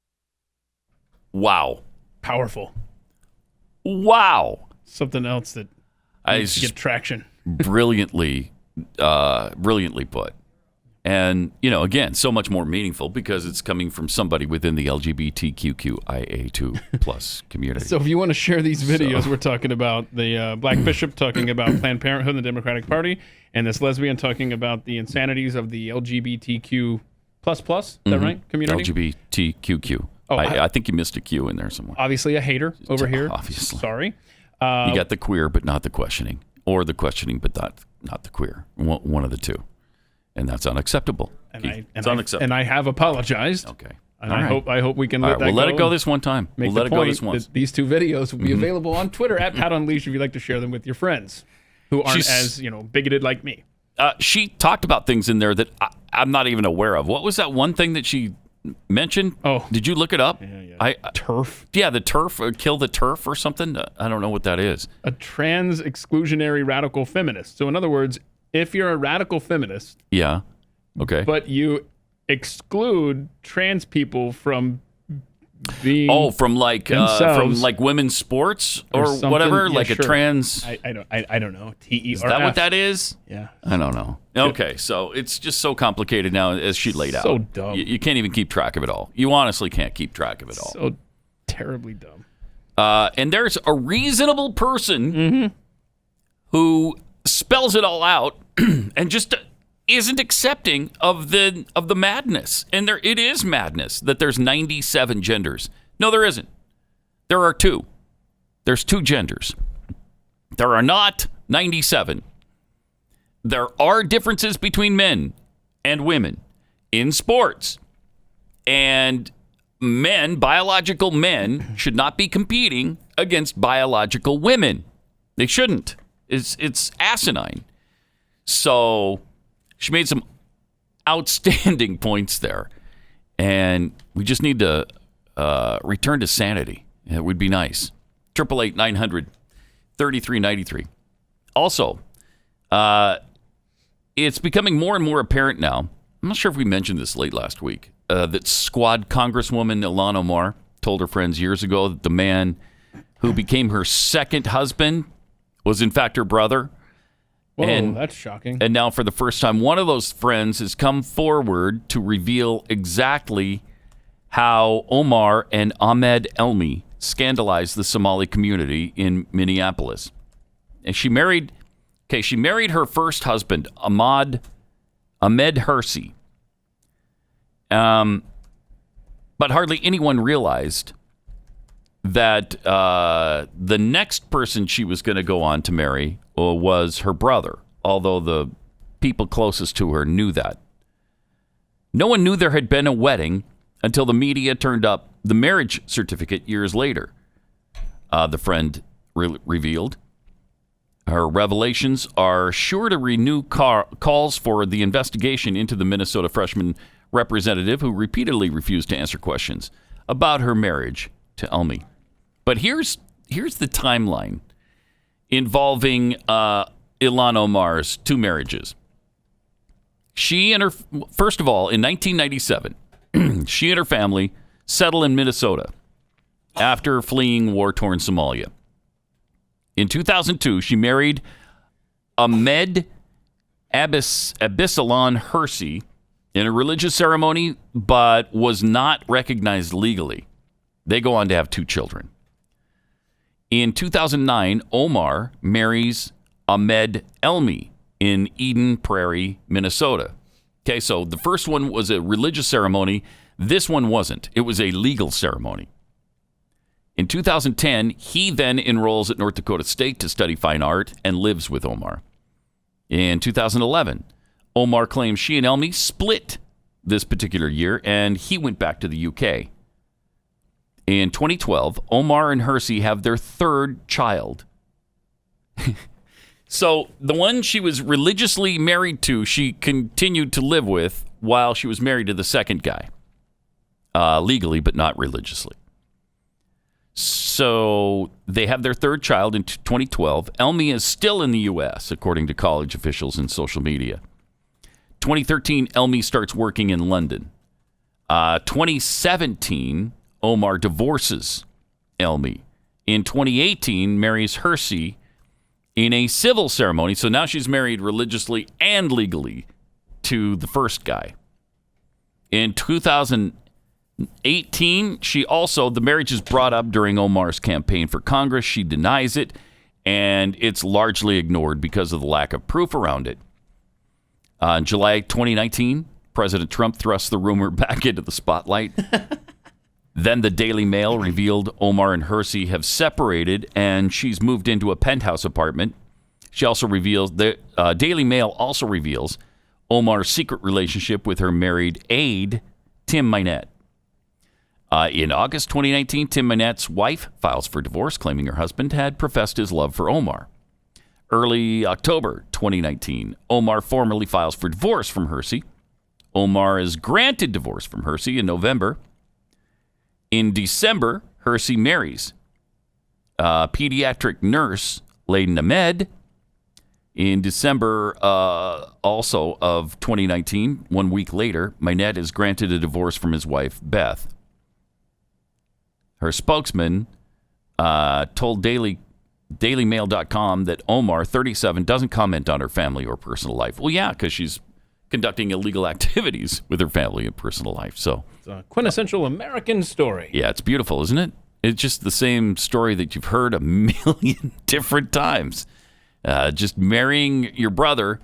Wow. Powerful. Wow. Something else that needs to get traction. Brilliantly put. And, again, so much more meaningful because it's coming from somebody within the LGBTQIA2 plus community. So if you want to share these videos, we're talking about the black bishop talking about Planned Parenthood and the Democratic Party, and this lesbian talking about the insanities of the LGBTQ++, is that right? Community? LGBTQQ. Oh, I think you missed a Q in there somewhere. Obviously a hater over here. Obviously. Sorry. You got the queer but not the questioning, or the questioning but not the queer. One of the two. And that's unacceptable. It's unacceptable. And I have apologized. Okay. And I hope we can let that go. We'll let it go this one time. We'll let it go this once. These two videos will be available on Twitter at Pat Unleashed if you'd like to share them with your friends who aren't as bigoted like me. She talked about things in there that I'm not even aware of. What was that one thing that she mentioned? Oh, did you look it up? Yeah. TERF. Yeah, the TERF, kill the TERF or something. I don't know what that is. A trans exclusionary radical feminist. So in other words, if you're a radical feminist, yeah, okay, but you exclude trans people from being from women's sports or whatever, like a trans. I don't know. TERF. Is that what that is? Yeah, I don't know. Okay, so it's just so complicated now, as she laid out. So dumb. You can't even keep track of it all. You honestly can't keep track of it all. So terribly dumb. And there's a reasonable person who spells it all out and just isn't accepting of the madness. And it is madness that there's 97 genders. No, there isn't. There are two. There's two genders. There are not 97. There are differences between men and women in sports. And biological men should not be competing against biological women. They shouldn't. It's asinine. So she made some outstanding points there. And we just need to return to sanity. It would be nice. 888-900-3393. Also, it's becoming more and more apparent now. I'm not sure if we mentioned this late last week. That Squad Congresswoman Ilhan Omar told her friends years ago that the man who became her second husband was in fact her brother. Whoa, that's shocking. And now, for the first time, one of those friends has come forward to reveal exactly how Omar and Ahmed Elmi scandalized the Somali community in Minneapolis. And she married her first husband, Ahmed Hersi. But hardly anyone realized that the next person she was going to go on to marry was her brother, although the people closest to her knew that. No one knew there had been a wedding until the media turned up the marriage certificate years later, the friend revealed. Her revelations are sure to renew calls for the investigation into the Minnesota freshman representative who repeatedly refused to answer questions about her marriage to Elmi. But here's the timeline involving Ilhan Omar's two marriages. She and her, first of all, in 1997, she and her family settled in Minnesota after fleeing war-torn Somalia. In 2002, she married Ahmed Abisalan Hersi in a religious ceremony, but was not recognized legally. They go on to have two children. In 2009, Omar marries Ahmed Elmi in Eden Prairie, Minnesota. Okay, so the first one was a religious ceremony. This one wasn't. It was a legal ceremony. In 2010, he then enrolls at North Dakota State to study fine art and lives with Omar. In 2011, Omar claims she and Elmi split this particular year, and he went back to the UK. In 2012, Omar and Hersi have their third child. So the one she was religiously married to, she continued to live with while she was married to the second guy. Legally, but not religiously. So they have their third child in 2012. Elmi is still in the U.S., according to college officials and social media. 2013, Elmi starts working in London. 2017, Omar divorces Elmi. In 2018, marries Hersi in a civil ceremony. So now she's married religiously and legally to the first guy. In 2018, the marriage is brought up during Omar's campaign for Congress. She denies it, and it's largely ignored because of the lack of proof around it. In July 2019, President Trump thrust the rumor back into the spotlight. Then the Daily Mail revealed Omar and Hersi have separated, and she's moved into a penthouse apartment. She also reveals the Daily Mail also reveals Omar's secret relationship with her married aide, Tim Minette. In August 2019, Tim Minette's wife files for divorce, claiming her husband had professed his love for Omar. Early October 2019, Omar formally files for divorce from Hersi. Omar is granted divorce from Hersi in November. In December, Hersi marries pediatric nurse Layden Ahmed. In December also of 2019, 1 week later, Minette is granted a divorce from his wife, Beth. Her spokesman told DailyMail.com that Omar, 37, doesn't comment on her family or personal life. Well, yeah, because she's conducting illegal activities with her family and personal life. So it's a quintessential American story. Yeah, it's beautiful, isn't it? It's just the same story that you've heard a million different times. Just marrying your brother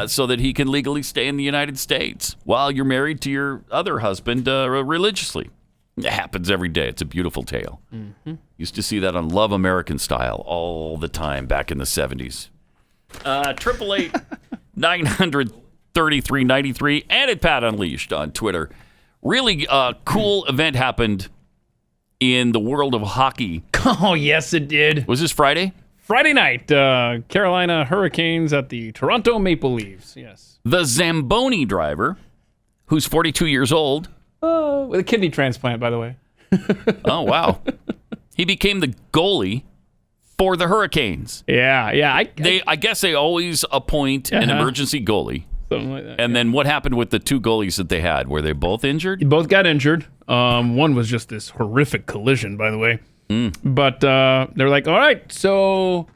so that he can legally stay in the United States while you're married to your other husband religiously. It happens every day. It's a beautiful tale. Mm-hmm. Used to see that on Love American Style all the time back in the 70s. 888-900-3393 and at Pat Unleashed on Twitter. Really cool event happened in the world of hockey. Oh, yes, it did. Was this Friday? Friday night, Carolina Hurricanes at the Toronto Maple Leafs. Yes. The Zamboni driver, who's 42 years old. With a kidney transplant, by the way. Oh, wow. He became the goalie for the Hurricanes. Yeah. I guess they always appoint an emergency goalie. Something like that. And then what happened with the two goalies that they had? Were they both injured? Both got injured. One was just this horrific collision, by the way. But they're like, all right, so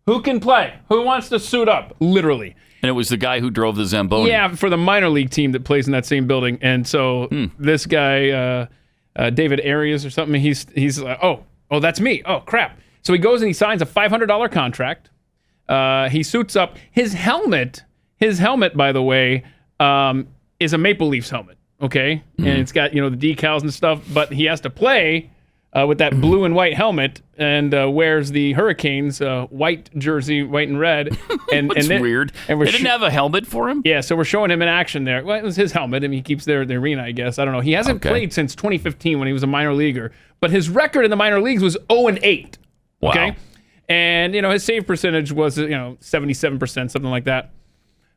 Who can play? Who wants to suit up? Literally. And it was the guy who drove the Zamboni. Yeah, for the minor league team that plays in that same building. And so this guy, David Arias or something, he's like, oh, that's me. Oh, crap. So he goes and he signs a $500 contract. He suits up. His helmet, by the way, is a Maple Leafs helmet. Okay, and it's got the decals and stuff. But he has to play with that blue and white helmet and wears the Hurricanes white jersey, white and red. And That's weird. And they didn't have a helmet for him? Yeah, so we're showing him in action there. Well, it was his helmet. I mean, he keeps there at the arena, I guess. I don't know. He hasn't played since 2015 when he was a minor leaguer. But his record in the minor leagues was 0-8. Wow. Okay? And, his save percentage was, 77%, something like that.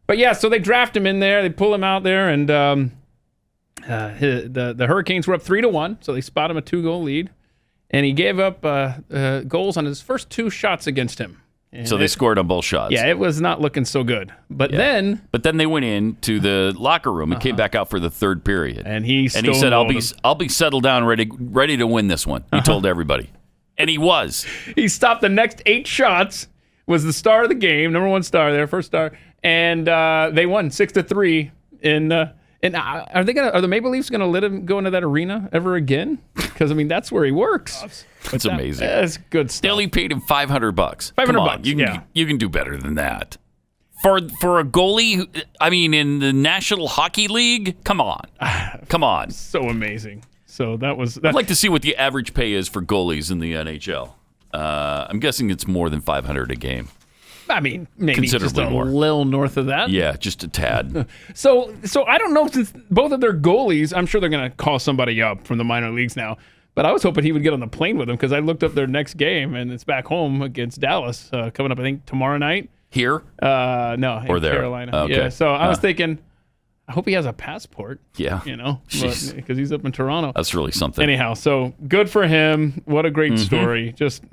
But, yeah, so they draft him in there. They pull him out there. And the Hurricanes were up 3-1. So they spot him a 2-goal lead. And he gave up goals on his first 2 shots against him. And so they scored on both shots. Yeah, it was not looking so good. But then they went into the locker room and came back out for the third period. And he said, "I'll be settled down, ready to win this one." He told everybody, and he was. He stopped the next 8 shots. Was the star of the game, number 1 star there, first star, and they won 6-3 in. And are the Maple Leafs going to let him go into that arena ever again? Because that's where he works. That's amazing. That's good stuff. They only paid him $500. $500. You can do better than that. For a goalie, in the National Hockey League, come on. So amazing. So I'd like to see what the average pay is for goalies in the NHL. I'm guessing it's more than $500 a game. Maybe just a little north of that. Yeah, just a tad. So I don't know, since both of their goalies, I'm sure they're going to call somebody up from the minor leagues now. But I was hoping he would get on the plane with them, because I looked up their next game, and it's back home against Dallas, coming up, I think, tomorrow night. Here? No, or there? Carolina. Okay. Yeah, so I was thinking, I hope he has a passport. Yeah. Because he's up in Toronto. That's really something. Anyhow, so good for him. What a great story. Just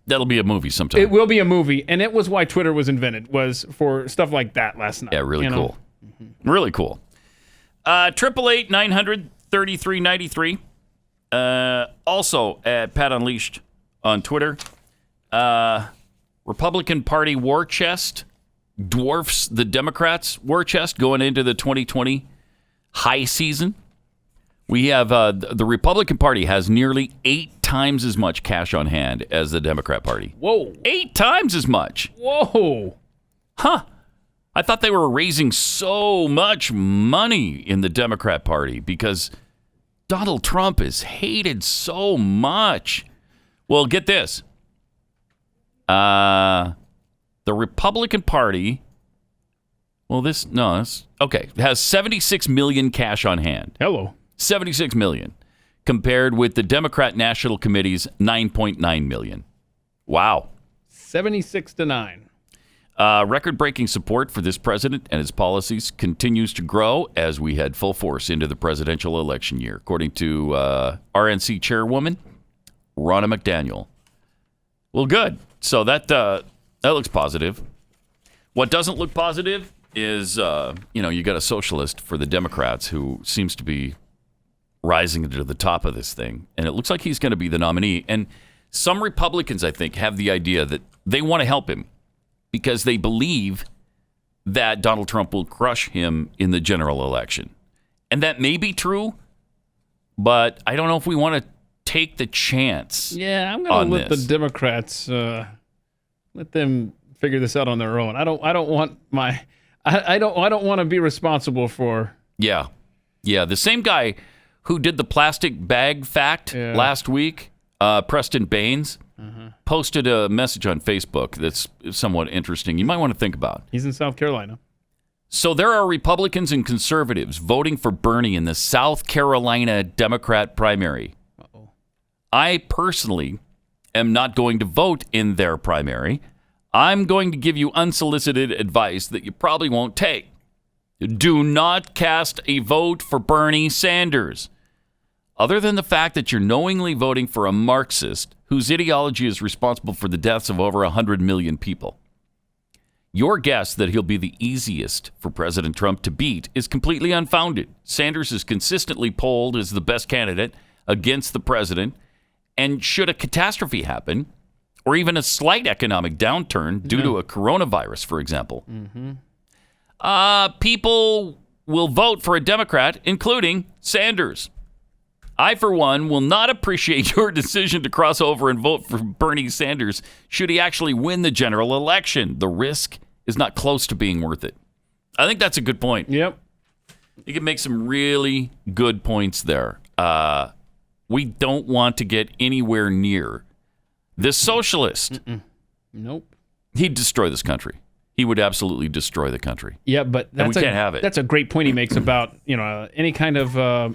That'll be a movie sometime. It will be a movie, and it was why Twitter was invented, was for stuff like that last night. Yeah, really cool. Really cool. 888-900-3393. Also at Pat Unleashed on Twitter. Republican Party war chest dwarfs the Democrats' war chest going into the 2020 high season. We have the Republican Party has nearly 8 times as much cash on hand as the Democrat Party. Whoa. 8 times as much. Whoa. Huh. I thought they were raising so much money in the Democrat Party because Donald Trump is hated so much. Well, get this. The Republican Party, has 76 million cash on hand. Hello. 76 million compared with the Democrat National Committee's 9.9 million. Wow. 76-9. Record-breaking support for this president and his policies continues to grow as we head full force into the presidential election year, according to RNC chairwoman Ronna McDaniel. Well, good. So that looks positive. What doesn't look positive is, you got a socialist for the Democrats who seems to be rising to the top of this thing. And it looks like he's going to be the nominee. And some Republicans, I think, have the idea that they want to help him because they believe that Donald Trump will crush him in the general election. And that may be true, but I don't know if we want to take the chance. Yeah, I'm going to let the Democrats let them figure this out on their own. I don't want to be responsible for. Yeah. The same guy who did the plastic bag fact last week, Preston Baines, posted a message on Facebook that's somewhat interesting. You might want to think about. He's in South Carolina. So there are Republicans and conservatives voting for Bernie in the South Carolina Democrat primary. Uh-oh. I personally am not going to vote in their primary. I'm going to give you unsolicited advice that you probably won't take. Do not cast a vote for Bernie Sanders. Other than the fact that you're knowingly voting for a Marxist whose ideology is responsible for the deaths of over 100 million people. Your guess that he'll be the easiest for President Trump to beat is completely unfounded. Sanders is consistently polled as the best candidate against the president, and should a catastrophe happen, or even a slight economic downturn due to a coronavirus, for example. People will vote for a Democrat, including Sanders. I, for one, will not appreciate your decision to cross over and vote for Bernie Sanders should he actually win the general election. The risk is not close to being worth it. I think that's a good point. Yep. You can make some really good points there. We don't want to get anywhere near this socialist. Nope. He'd destroy this country. He would absolutely destroy the country. Yeah, but we can't have it. That's a great point he makes about any kind of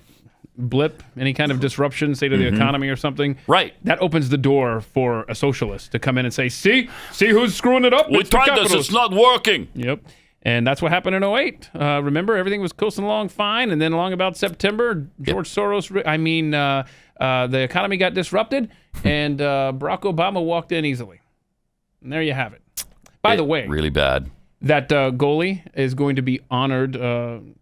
blip, any kind of disruption, say to the economy or something. Right. That opens the door for a socialist to come in and say, see who's screwing it up? We tried this. It's not working. Yep. And that's what happened in 2008. Remember, everything was coasting along fine, and then along about September, George Soros, the economy got disrupted, and Barack Obama walked in easily. And there you have it. By the way, really bad. That goalie is going to be honored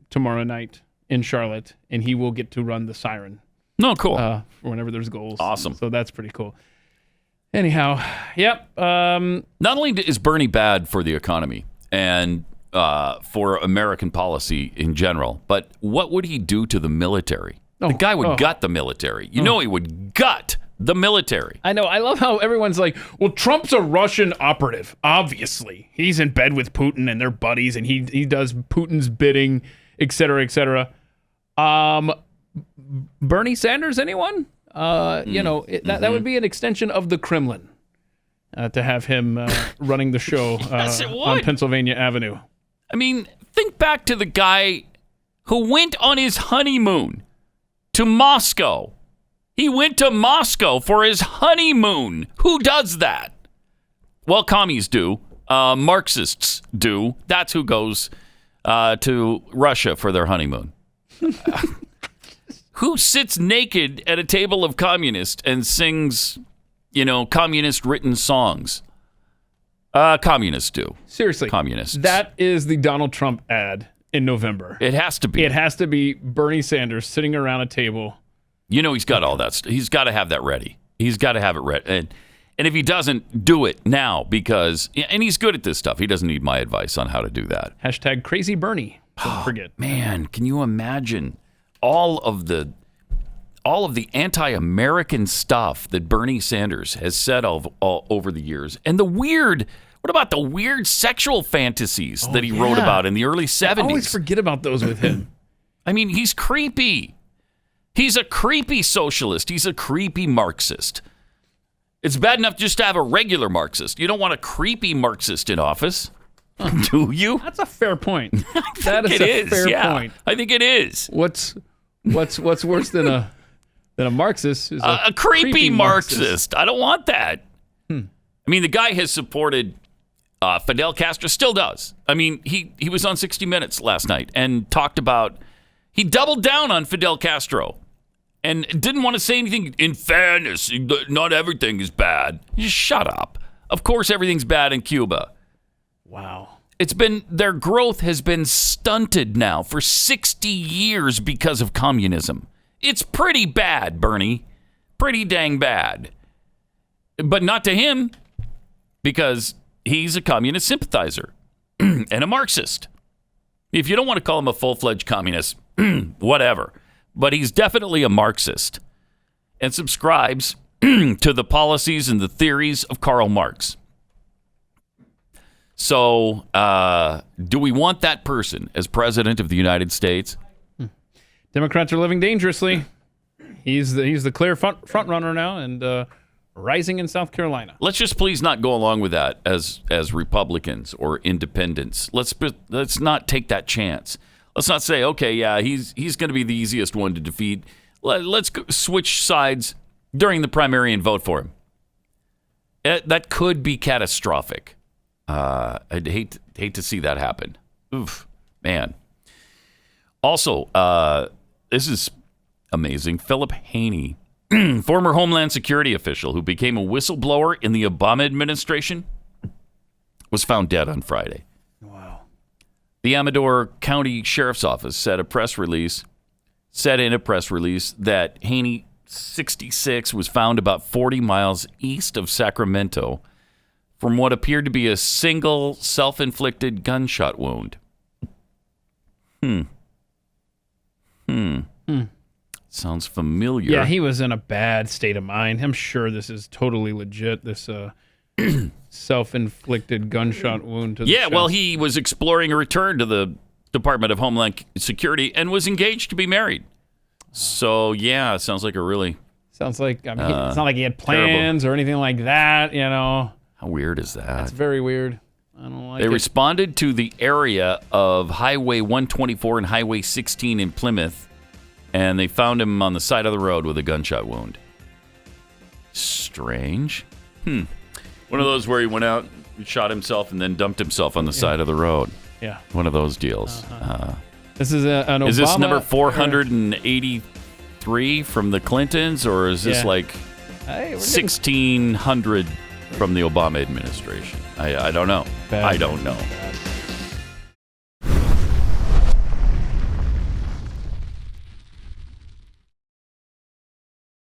tomorrow night in Charlotte, and he will get to run the siren. No, cool. Whenever there's goals. Awesome. So that's pretty cool. Anyhow, yep. Not only is Bernie bad for the economy and for American policy in general, but what would he do to the military? The guy would gut the military. You know he would gut the military. I know. I love how everyone's like, well, Trump's a Russian operative. Obviously. He's in bed with Putin and they're buddies, and he does Putin's bidding, et cetera, et cetera. Bernie Sanders, anyone? That would be an extension of the Kremlin to have him running the show on Pennsylvania Avenue. I mean, think back to the guy who went on his honeymoon to Moscow. He went to Moscow for his honeymoon. Who does that? Well, commies do. Marxists do. That's who goes to Russia for their honeymoon. Who sits naked at a table of communists and sings, communist-written songs? Communists do. Seriously. Communists. That is the Donald Trump ad in November. It has to be. It has to be Bernie Sanders sitting around a table. He's got all that stuff. He's got to have that ready. He's got to have it ready. And if he doesn't, do it now because, and he's good at this stuff. He doesn't need my advice on how to do that. Hashtag crazy Bernie. Don't forget. Man, can you imagine all of the anti-American stuff that Bernie Sanders has said all over the years, and what about the weird sexual fantasies that he wrote about in the early 70s? I always forget about those with him. I mean, he's creepy. He's a creepy socialist. He's a creepy Marxist. It's bad enough just to have a regular Marxist. You don't want a creepy Marxist in office, do you? That's a fair point. That is a fair point. I think it is. What's worse than a Marxist is a creepy Marxist. I don't want that. I mean, the guy has supported Fidel Castro, still does. I mean, he was on 60 Minutes last night and talked about, he doubled down on Fidel Castro and didn't want to say anything. In fairness, not everything is bad. Just shut up. Of course, everything's bad in Cuba. Wow. Their growth has been stunted now for 60 years because of communism. It's pretty bad, Bernie. Pretty dang bad. But not to him, because he's a communist sympathizer and a Marxist. If you don't want to call him a full-fledged communist, whatever. But he's definitely a Marxist and subscribes to the policies and the theories of Karl Marx. So, do we want that person as president of the United States? Democrats are living dangerously. He's the clear front runner now, and rising in South Carolina. Let's just please not go along with that as Republicans or independents. Let's not take that chance. Let's not say, okay, yeah, he's going to be the easiest one to defeat. Let's switch sides during the primary and vote for him. That could be catastrophic. I'd hate to see that happen. Oof, man. Also, this is amazing. Philip Haney, former Homeland Security official who became a whistleblower in the Obama administration, was found dead on Friday. Wow. The Amador County Sheriff's Office said in a press release that Haney 66, was found about 40 miles east of Sacramento from what appeared to be a single self-inflicted gunshot wound. Sounds familiar. Yeah, he was in a bad state of mind. I'm sure this is totally legit, this self-inflicted gunshot wound to the chest. Well, he was exploring a return to the Department of Homeland Security and was engaged to be married. So, yeah, it sounds like a really... Sounds like, it's not like he had plans or anything like that, you know. How weird is that? That's very weird. I don't like it. They responded to the area of Highway 124 and Highway 16 in Plymouth, and they found him on the side of the road with a gunshot wound. Strange. One of those where he went out, shot himself, and then dumped himself on the side of the road. Yeah. One of those deals. This is an Obama... Is this number 483 from the Clintons, or is this like 1600 from the Obama administration? I don't know. I don't know.